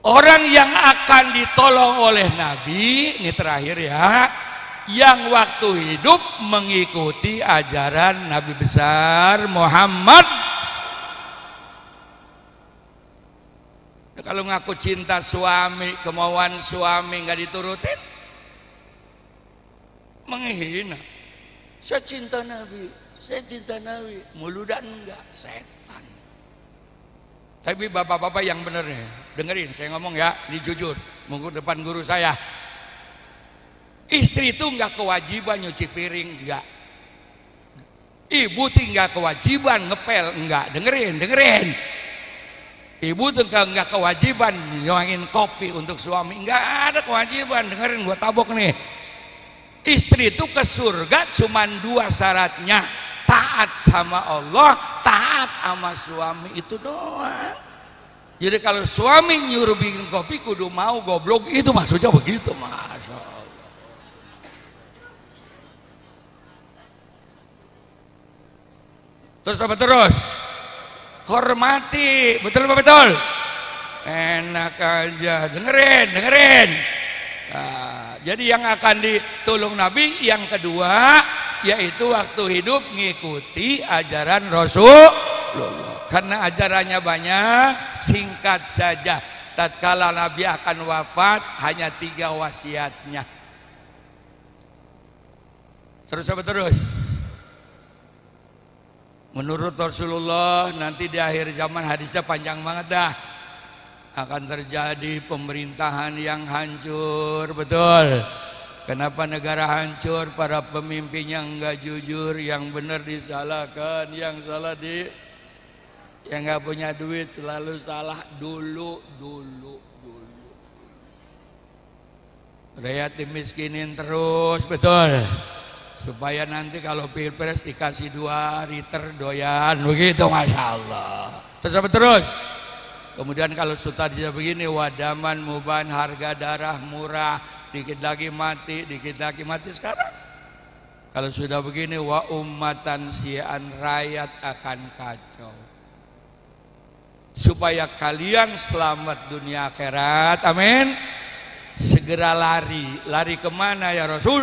Orang yang akan ditolong oleh Nabi, ini terakhir ya, yang waktu hidup mengikuti ajaran Nabi besar Muhammad. Kalau ngaku cinta suami, kemauan suami nggak diturutin, menghina. Saya cinta Nabi, muludan enggak, setan. Tapi bapak-bapak yang bener nih, dengerin saya ngomong ya, ini jujur, mungkin depan guru saya. Istri itu enggak kewajiban nyuci piring, enggak. Ibu tinggal kewajiban ngepel, enggak. Dengerin. Ibu tuh enggak kewajiban nyuangin kopi untuk suami, enggak ada kewajiban. Dengerin, gua tabok nih. Istri itu ke surga cuman 2 syaratnya, taat sama Allah, taat sama suami, itu doang. Jadi kalau suami nyuruh bikin kopi kudu mau, goblok, itu maksudnya begitu, masya Allah. Terus apa terus? hormati, betul apa betul? Enak aja, dengerin. Nah, jadi yang akan ditolong Nabi yang kedua yaitu waktu hidup ngikuti ajaran Rasulullah. Karena ajarannya banyak, singkat saja. Tatkala Nabi akan wafat hanya 3 wasiatnya. Terus apa terus? Menurut Rasulullah nanti di akhir zaman, hadisnya panjang banget dah, akan terjadi pemerintahan yang hancur, betul. Kenapa negara hancur? Para pemimpinnya enggak jujur, yang benar disalahkan, yang salah yang enggak punya duit selalu salah dulu. Rakyat dimiskinin terus, betul. Supaya nanti kalau pilpres dikasih 2 liter doyan, begitu, masya Allah. Terus apa terus? Kemudian kalau sudah begini, wadaman muban, harga darah murah, dikit lagi mati. Sekarang kalau sudah begini, wa ummatan sian, rakyat akan kacau. Supaya kalian selamat dunia akhirat, amin, segera lari kemana ya Rasul?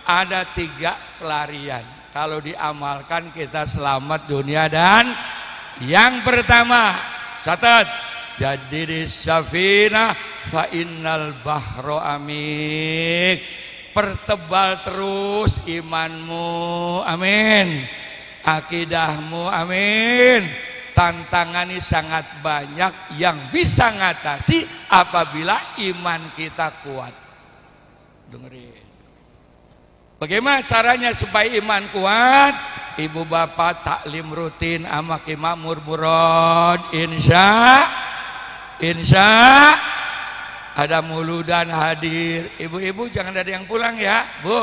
Ada 3 pelarian. Kalau diamalkan kita selamat dunia dan yang pertama, catat, jadi di safina fa innal bahro amik. Pertebal terus imanmu, amin, akidahmu, amin. Tantangan ini sangat banyak yang bisa ngatasi apabila iman kita kuat. Dengerin. Bagaimana caranya supaya iman kuat? Ibu bapak taklim rutin sama Ki Makmur Murad, insya ada muludan hadir. Ibu-ibu jangan ada yang pulang ya, Bu.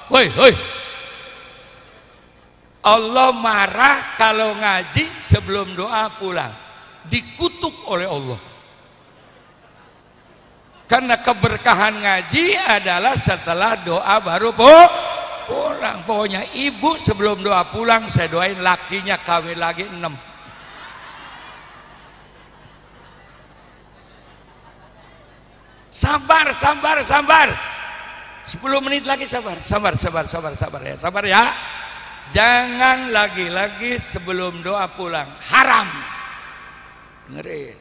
Woi. Allah marah kalau ngaji sebelum doa pulang, dikutuk oleh Allah. Karena keberkahan ngaji adalah setelah doa baru pulang. Pokoknya ibu sebelum doa pulang saya doain lakinya kawin lagi 6. Sabar. 10 menit lagi sabar ya. Sabar ya. Jangan lagi-lagi sebelum doa pulang, haram. Dengerin.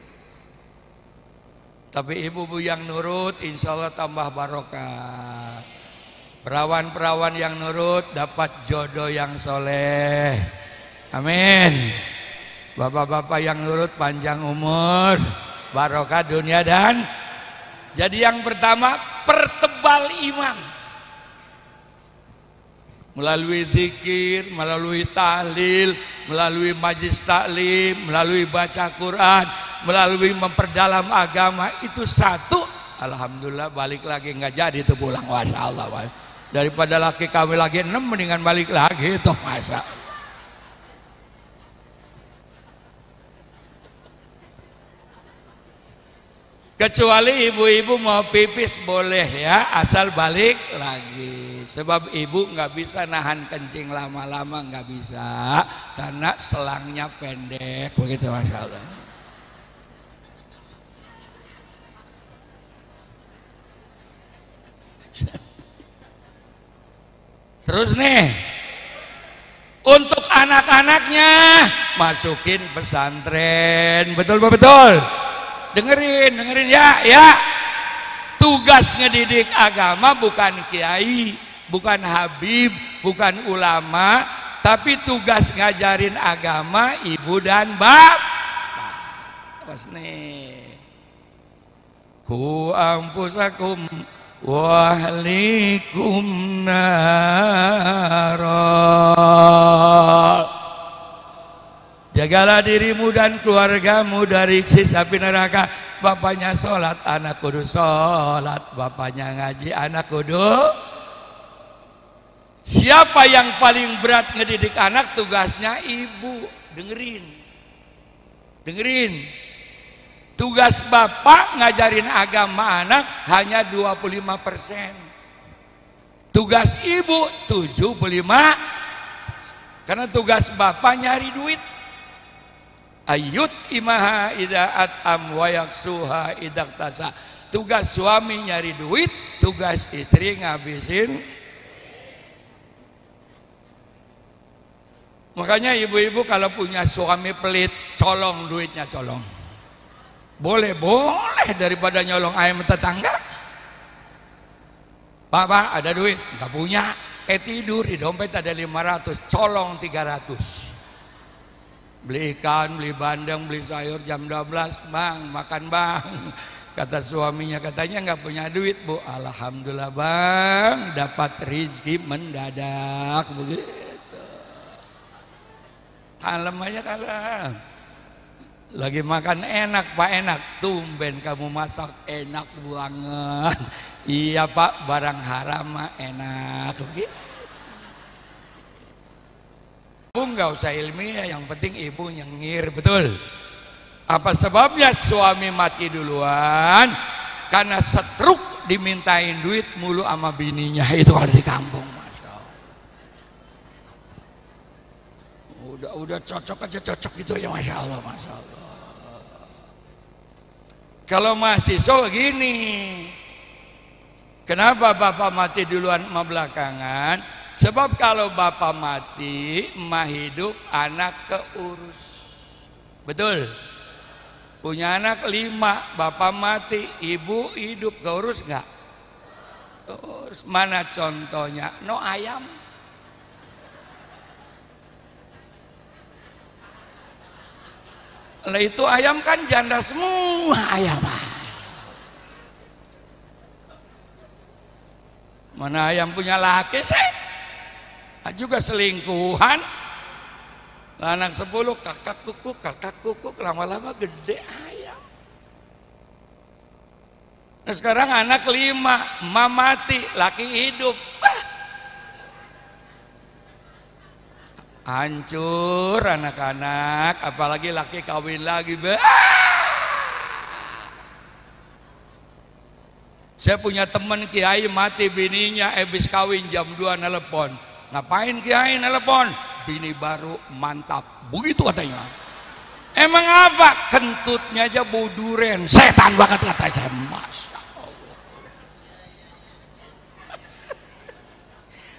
Tapi ibu-ibu yang nurut insya Allah tambah barokah. Perawan-perawan yang nurut dapat jodoh yang soleh, amin. Bapak-bapak yang nurut panjang umur, barokah dunia dan. Jadi yang pertama, pertebal iman. Melalui zikir, melalui tahlil, melalui majlis taklim, melalui baca Quran, melalui memperdalam agama, itu satu. Alhamdulillah balik lagi nggak jadi itu pulang, masya Allah. Daripada laki kawin lagi 6 mendingan balik lagi itu, masa. Kecuali ibu-ibu mau pipis boleh ya, asal balik lagi. Sebab ibu nggak bisa nahan kencing lama-lama, nggak bisa, karena selangnya pendek, begitu, masya Allah. Terus nih, untuk anak-anaknya masukin pesantren, betul. Dengerin ya. Tugas ngedidik agama bukan kiai, bukan habib, bukan ulama, tapi tugas ngajarin agama ibu dan bapak. Pas nih, ku ampusakum wa ahlikum nara. Jagalah dirimu dan keluargamu dari siksa api neraka. Bapaknya sholat, anak kudu sholat. Bapaknya ngaji, anak kudu. Siapa yang paling berat ngedidik anak? Tugasnya ibu. Dengerin. Tugas bapak ngajarin agama anak hanya 25%. Tugas ibu 75%. Karena tugas bapak nyari duit. Ayut imaha idaat am wayak suha idak tasa. Tugas suami nyari duit, tugas istri ngabisin. Makanya ibu-ibu kalau punya suami pelit, colong duitnya, colong. Boleh daripada nyolong ayam tetangga. Pak, ada duit, nggak punya. Tidur di dompet ada 500, colong 300. Beli ikan, beli bandeng, beli sayur jam 12, bang, makan bang. Kata suaminya, katanya nggak punya duit, Bu. Alhamdulillah bang, dapat rezeki mendadak begitu. Kalem aja kalem. Lagi makan enak Pak, enak. Tumben kamu masak enak banget. Iya Pak, barang haram mah enak begitu. Ibu nggak usah ilmiah, yang penting ibu nyengir, betul. Apa sebabnya suami mati duluan? Karena setruk dimintain duit mulu sama bininya. Itu ada di kampung, Masya Allah. Udah cocok aja, cocok gitu ya, Masya Allah, Masya Allah. Kalau mahasiswa gini, kenapa bapak mati duluan emak belakangan? Sebab kalau bapak mati, emak hidup, anak keurus. Betul? Punya anak 5, bapak mati, ibu hidup, keurus enggak? Keurus. Mana contohnya? No ayam. Lah itu ayam kan janda semua ayam. Mana ayam punya laki sih? Juga selingkuhan. Anak 10 kakak kukuk lama-lama gede ayam. Nah sekarang anak 5, emak mati, laki hidup. Hancur anak-anak, apalagi laki kawin lagi. Saya punya teman kiai mati bininya, habis kawin jam 2 nelpon. Ngapain kiai nelpon? Bini baru mantap, begitu katanya. Emang apa? Kentutnya aja bau duren, setan banget katanya. Masya Allah.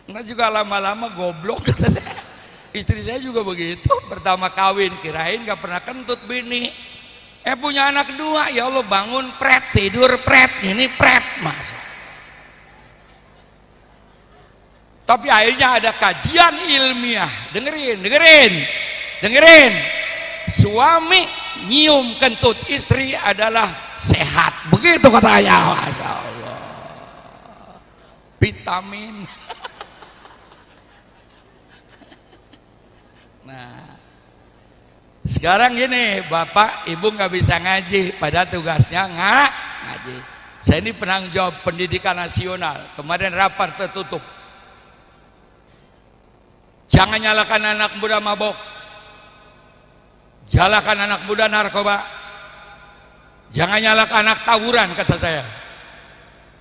Nggak juga lama-lama goblok katanya. Istri saya juga begitu, pertama kawin kirain nggak pernah kentut bini. Punya anak 2, ya Allah, bangun pret, tidur pret, ini pret, Mas. Tapi akhirnya ada kajian ilmiah. Dengerin. Suami nyium kentut istri adalah sehat. Begitu katanya. Masya Allah. Vitamin. Nah, sekarang gini, bapak ibu nggak bisa ngaji, pada tugasnya ngaji. Saya ini penanggung jawab pendidikan nasional. Kemarin rapat tertutup. Jangan nyalakan anak muda mabok, nyalakan anak muda narkoba, jangan nyalakan anak tawuran, kata saya.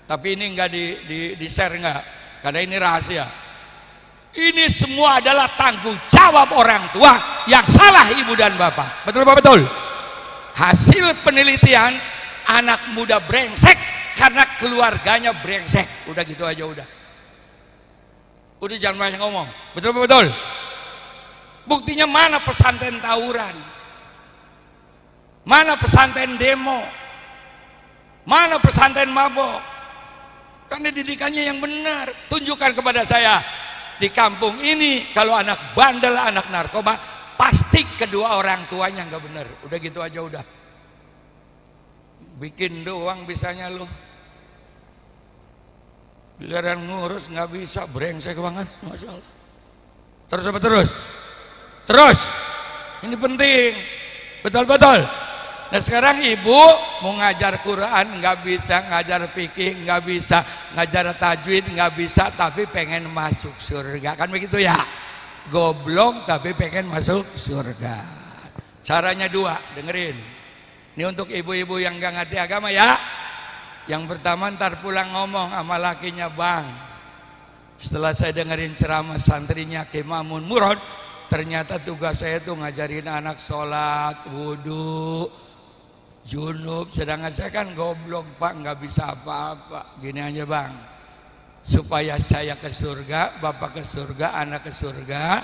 Tapi ini enggak di share enggak, karena ini rahasia. Ini semua adalah tanggung jawab orang tua yang salah ibu dan bapak. Betul apa betul? Hasil penelitian, anak muda brengsek karena keluarganya brengsek. Udah gitu aja udah. Udah jangan banyak ngomong. Betul apa betul? Buktinya mana pesantren tawuran? Mana pesantren demo? Mana pesantren mabok? Karena didikannya yang benar. Tunjukkan kepada saya. Di kampung ini kalau anak bandel, anak narkoba, pasti kedua orang tuanya nggak benar. Udah gitu aja udah. Bikin doang bisanya lo. Giliran ngurus nggak bisa, brengsek banget, Masya Allah. Terus apa terus? Terus. Ini penting. Betul-betul. Nah sekarang ibu mau ngajar Quran nggak bisa, ngajar fikih nggak bisa, ngajar tajwid nggak bisa, tapi pengen masuk surga, kan begitu ya? Goblok tapi pengen masuk surga. Caranya 2, dengerin. Ini untuk ibu-ibu yang nggak ngerti agama ya. Yang pertama ntar pulang ngomong sama lakinya, bang, setelah saya dengerin ceramah santrinya Ki Mamun Murad, ternyata tugas saya tuh ngajarin anak sholat, wudhu, junub. Sedangkan saya kan goblok Pak, nggak bisa apa-apa. Gini aja Bang, supaya saya ke surga, Bapak ke surga, anak ke surga,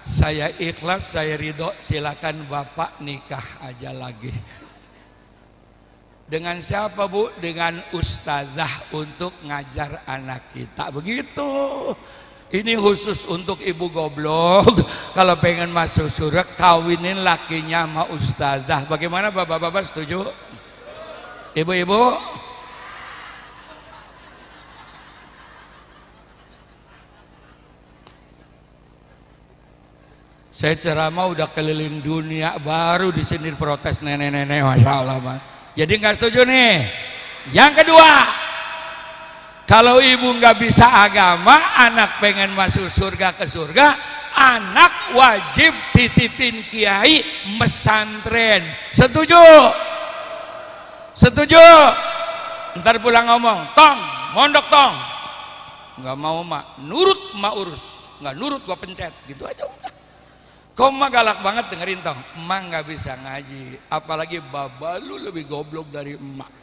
saya ikhlas, saya ridho, silakan Bapak nikah aja lagi. Dengan siapa Bu? Dengan ustazah untuk ngajar anak kita. Begitu. Ini khusus untuk ibu goblok. Kalau pengen masuk surga, kawinin lakinya sama ustazah. Bagaimana Bapak-bapak, setuju? Ibu-ibu? Saya ceramah udah keliling dunia, baru di sini protes nenek-nenek, masya Allah Mas. Jadi nggak setuju nih. Yang kedua, kalau ibu nggak bisa agama, anak pengen masuk surga ke surga, anak wajib titipin kiai mesantren. Setuju? Setuju? Ntar pulang ngomong, tong, mondok tong. Nggak mau mak, nurut mak urus, nggak nurut gua pencet, gitu aja udah. Kok emak galak banget dengerin tong, emak nggak bisa ngaji, apalagi baba lu lebih goblok dari emak.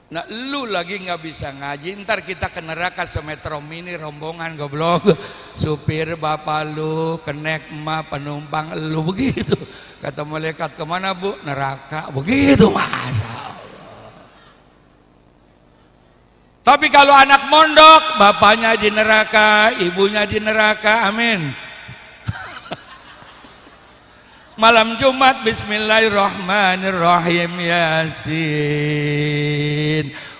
Nah lu lagi nggak bisa ngaji, ntar kita ke neraka semetro mini rombongan goblok. Supir bapak lu, kenek emak, penumpang lu, begitu. Kata malaikat, kemana Bu? Neraka, begitu Masya Allah. Tapi kalau anak mondok, bapaknya di neraka, ibunya di neraka, amin. Malam Jumat, bismillahirrahmanirrahim, Yasin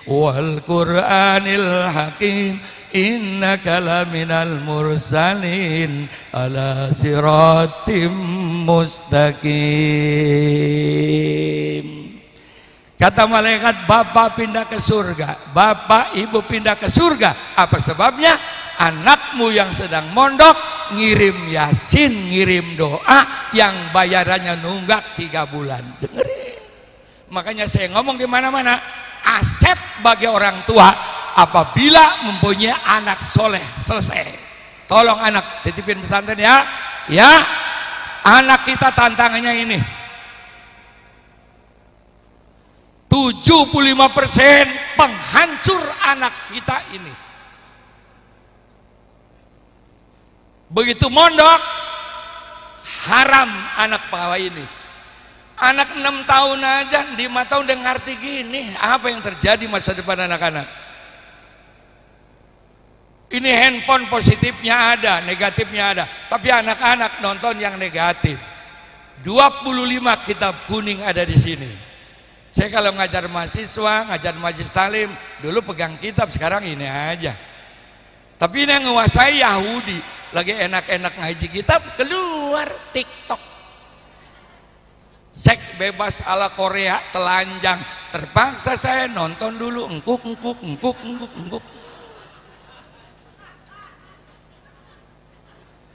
wal Qur'anil hakim, innaka laminal mursalin ala siratim mustaqim. Kata malaikat, bapak pindah ke surga, bapak ibu pindah ke surga. Apa sebabnya? Anakmu yang sedang mondok ngirim Yasin, ngirim doa yang bayarannya nunggak 3 bulan. Dengerin. Makanya saya ngomong di mana-mana, aset bagi orang tua apabila mempunyai anak soleh. Selesai. Tolong anak titipin pesantren ya. Ya, anak kita tantangannya ini. 75% penghancur anak kita ini. Begitu mondok, haram anak pegawai ini. Anak 6 tahun aja, 5 tahun udah ngerti gini. Apa yang terjadi masa depan anak-anak? Ini handphone positifnya ada, negatifnya ada. Tapi anak-anak nonton yang negatif. 25 kitab kuning ada di sini. Saya kalau ngajar mahasiswa, ngajar majelis talim, dulu pegang kitab, sekarang ini aja. Tapi ini yang menguasai Yahudi. Lagi enak-enak ngaji kitab, keluar TikTok. Seks bebas ala Korea, telanjang. Terpaksa saya nonton dulu, engkuk.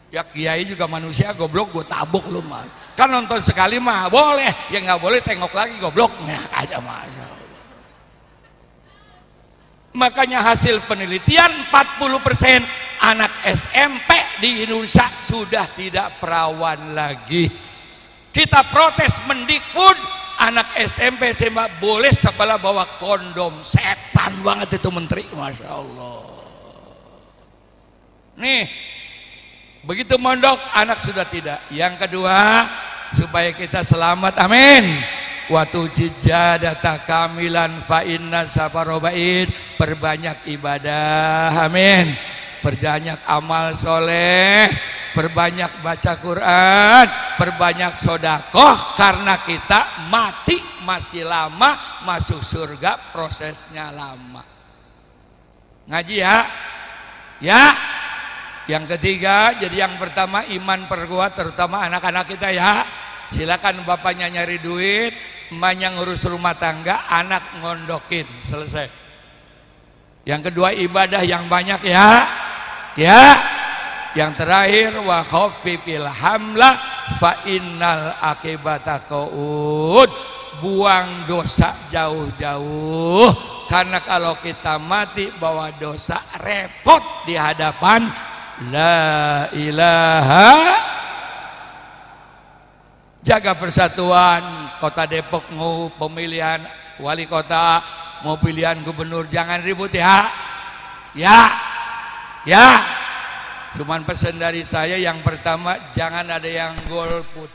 Ya kiai juga manusia, goblok, gue tabuk lu mah. Kan nonton sekali mah boleh, ya nggak boleh tengok lagi gobloknya aja Masya Allah. Makanya hasil penelitian 40% anak SMP di Indonesia sudah tidak perawan lagi. Kita protes Mendikbud, anak SMP SMA boleh sebelah bawa kondom. Setan banget itu menteri, Masya Allah. Nih, begitu mondok anak sudah tidak. Yang kedua, supaya kita selamat, amin. Waktu jijadata kamilan fa inna safarobaid, perbanyak ibadah, amin. Perbanyak amal soleh, perbanyak baca Quran, perbanyak sodakoh, karena kita mati masih lama, masuk surga prosesnya lama. Ngaji ya, ya. Yang ketiga, jadi yang pertama iman perkuat, terutama anak-anak kita ya. Silakan bapaknya nyari duit, emaknya ngurus rumah tangga, anak ngondokin, selesai. Yang kedua ibadah yang banyak ya, ya. Yang terakhir wa khaffifil hamla fa innal akibata qaud, buang dosa jauh-jauh, karena kalau kita mati bawa dosa repot di hadapan la ilaha Jaga persatuan. Kota Depok mau pemilihan wali kota, mau pilihan gubernur, jangan ribut ya. Ya. Cuman pesan dari saya yang pertama, jangan ada yang golput.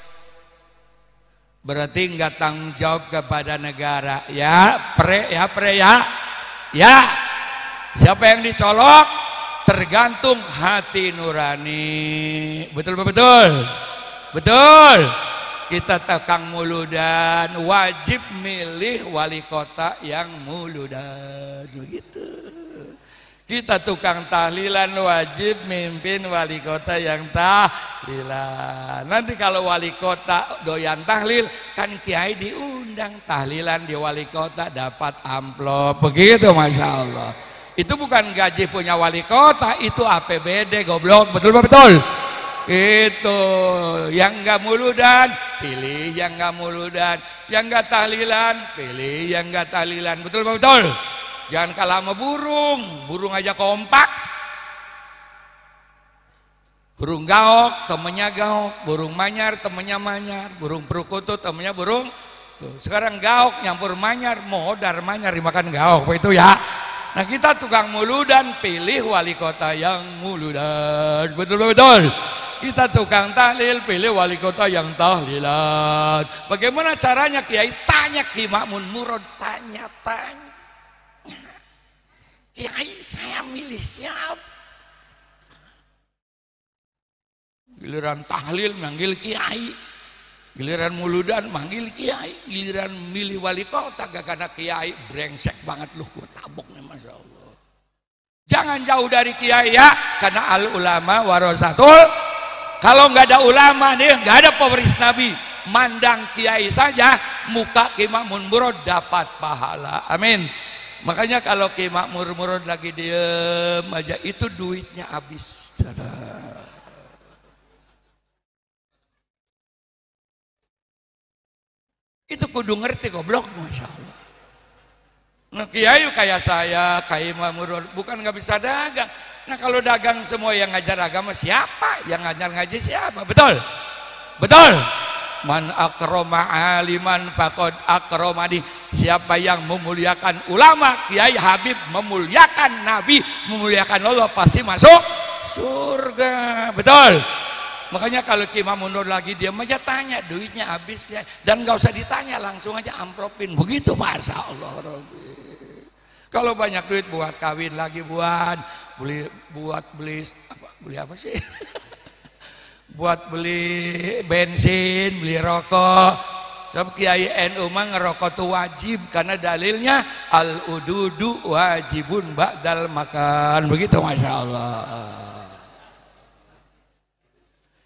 Berarti nggak tanggung jawab kepada negara. Ya. Siapa yang dicolok tergantung hati nurani. Betul. Kita tukang muludan, wajib milih wali kota yang muludan, begitu. Kita tukang tahlilan, wajib mimpin wali kota yang tahlilan. Nanti kalau wali kota doyan tahlil, kan kiai diundang tahlilan di wali kota, dapat amplop, begitu, masya Allah. Itu bukan gaji punya wali kota, itu APBD, goblok, betul. Itu yang nggak muludan, pilih yang nggak muludan, yang nggak tahlilan, pilih yang nggak tahlilan, betul. Jangan kalah sama burung aja kompak. Burung gaok temennya gaok, burung manyar temennya manyar, burung perkutut temennya burung. Sekarang gaok nyampur manyar, modar manyar dimakan gaok, itu ya. Nah, kita tukang muludan, pilih wali kota yang muludan, betul. Kita tukang tahlil, pilih wali kota yang tahlilan. Bagaimana caranya Kiai? Tanya Ki Makmun Murad, tanya. Kiai, saya milih siapa? Giliran tahlil manggil Kiai, giliran muludan manggil Kiai, giliran milih wali kota gak kena Kiai, brengsek banget lu, gua tabok nih, masya Allah. Jangan jauh dari Kiai ya, karena al ulama warasatul. Kalau nggak ada ulama nih, nggak ada pewaris Nabi, mandang kiai saja, muka Ki Makmun Murad dapat pahala. Amin. Makanya kalau Ki Makmun Murad lagi diem aja, itu duitnya habis. Itu kudu ngerti goblok, masya Allah. Nah, kiai kayak saya, Ki Makmun Murad, bukan nggak bisa dagang. Nah, kalau dagang semua yang ngajar agama siapa? Yang ngajar ngaji siapa? Betul. Man akroma aliman faqad akramani. Siapa yang memuliakan ulama, Kiai Habib memuliakan Nabi, memuliakan Allah, pasti masuk surga. Betul. Makanya kalau Ki Makmun Murad lagi diam aja, tanya duitnya habis Kiai, dan nggak usah ditanya, langsung aja amplopin. Begitu, masya Allah. Kalau banyak duit buat kawin lagi, buat beli apa sih? Buat beli bensin, beli rokok. Sebab Kiai NU mah ngerokok tuh wajib, karena dalilnya al ududu wajibun ba'dal makan. Begitu, masya Allah.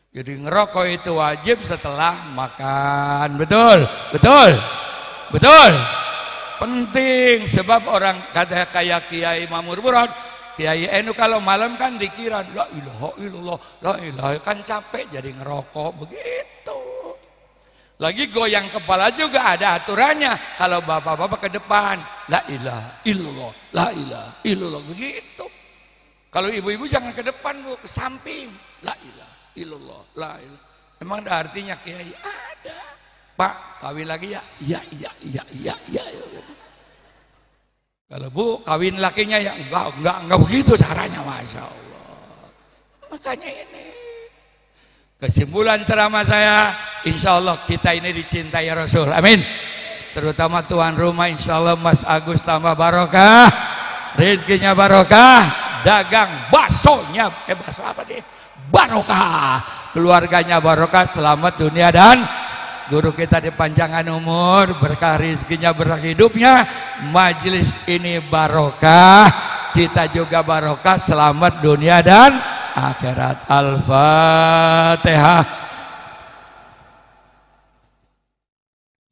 Jadi ngerokok itu wajib setelah makan. Betul. Penting, sebab orang kata kayak Kiai Makmun Murad, Kiai NU kalau malam kan dikiran la ilaha illallah, la ilaha, kan capek jadi ngerokok, begitu. Lagi goyang kepala juga ada aturannya. Kalau bapak-bapak ke depan, la ilaha illallah, la ilaha illallah, begitu. Kalau ibu-ibu jangan ke depan, Bu, ke samping, la ilaha illallah, la ilaha. Emang ada artinya Kiai? Ada. Pak, kawin lagi ya? Iya. Kalau Bu, kawin lakinya ya? Enggak begitu caranya, masya Allah. Makanya ini kesimpulan ceramah saya, insya Allah kita ini dicintai Rasul, amin. Terutama tuan rumah, insya Allah Mas Agus tambah barokah, rezekinya barokah, dagang baksonya, bakso apa sih? Barokah, keluarganya barokah, selamat dunia dan guru kita dipanjangkan umur, berkah rezekinya, berkah hidupnya, majelis ini barokah, kita juga barokah, selamat dunia dan akhirat. Al-Fatihah.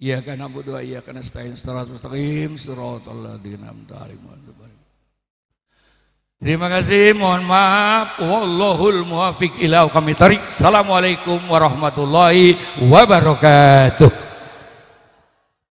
Iyyaka na'budu wa iyyaka nasta'in, shiratal mustaqim, shiratal ladzina an'amta 'alaihim. Terima kasih, mohon maaf. Wallahul muwaffiq ila aqwamit thoriq. Assalamualaikum warahmatullahi wabarakatuh.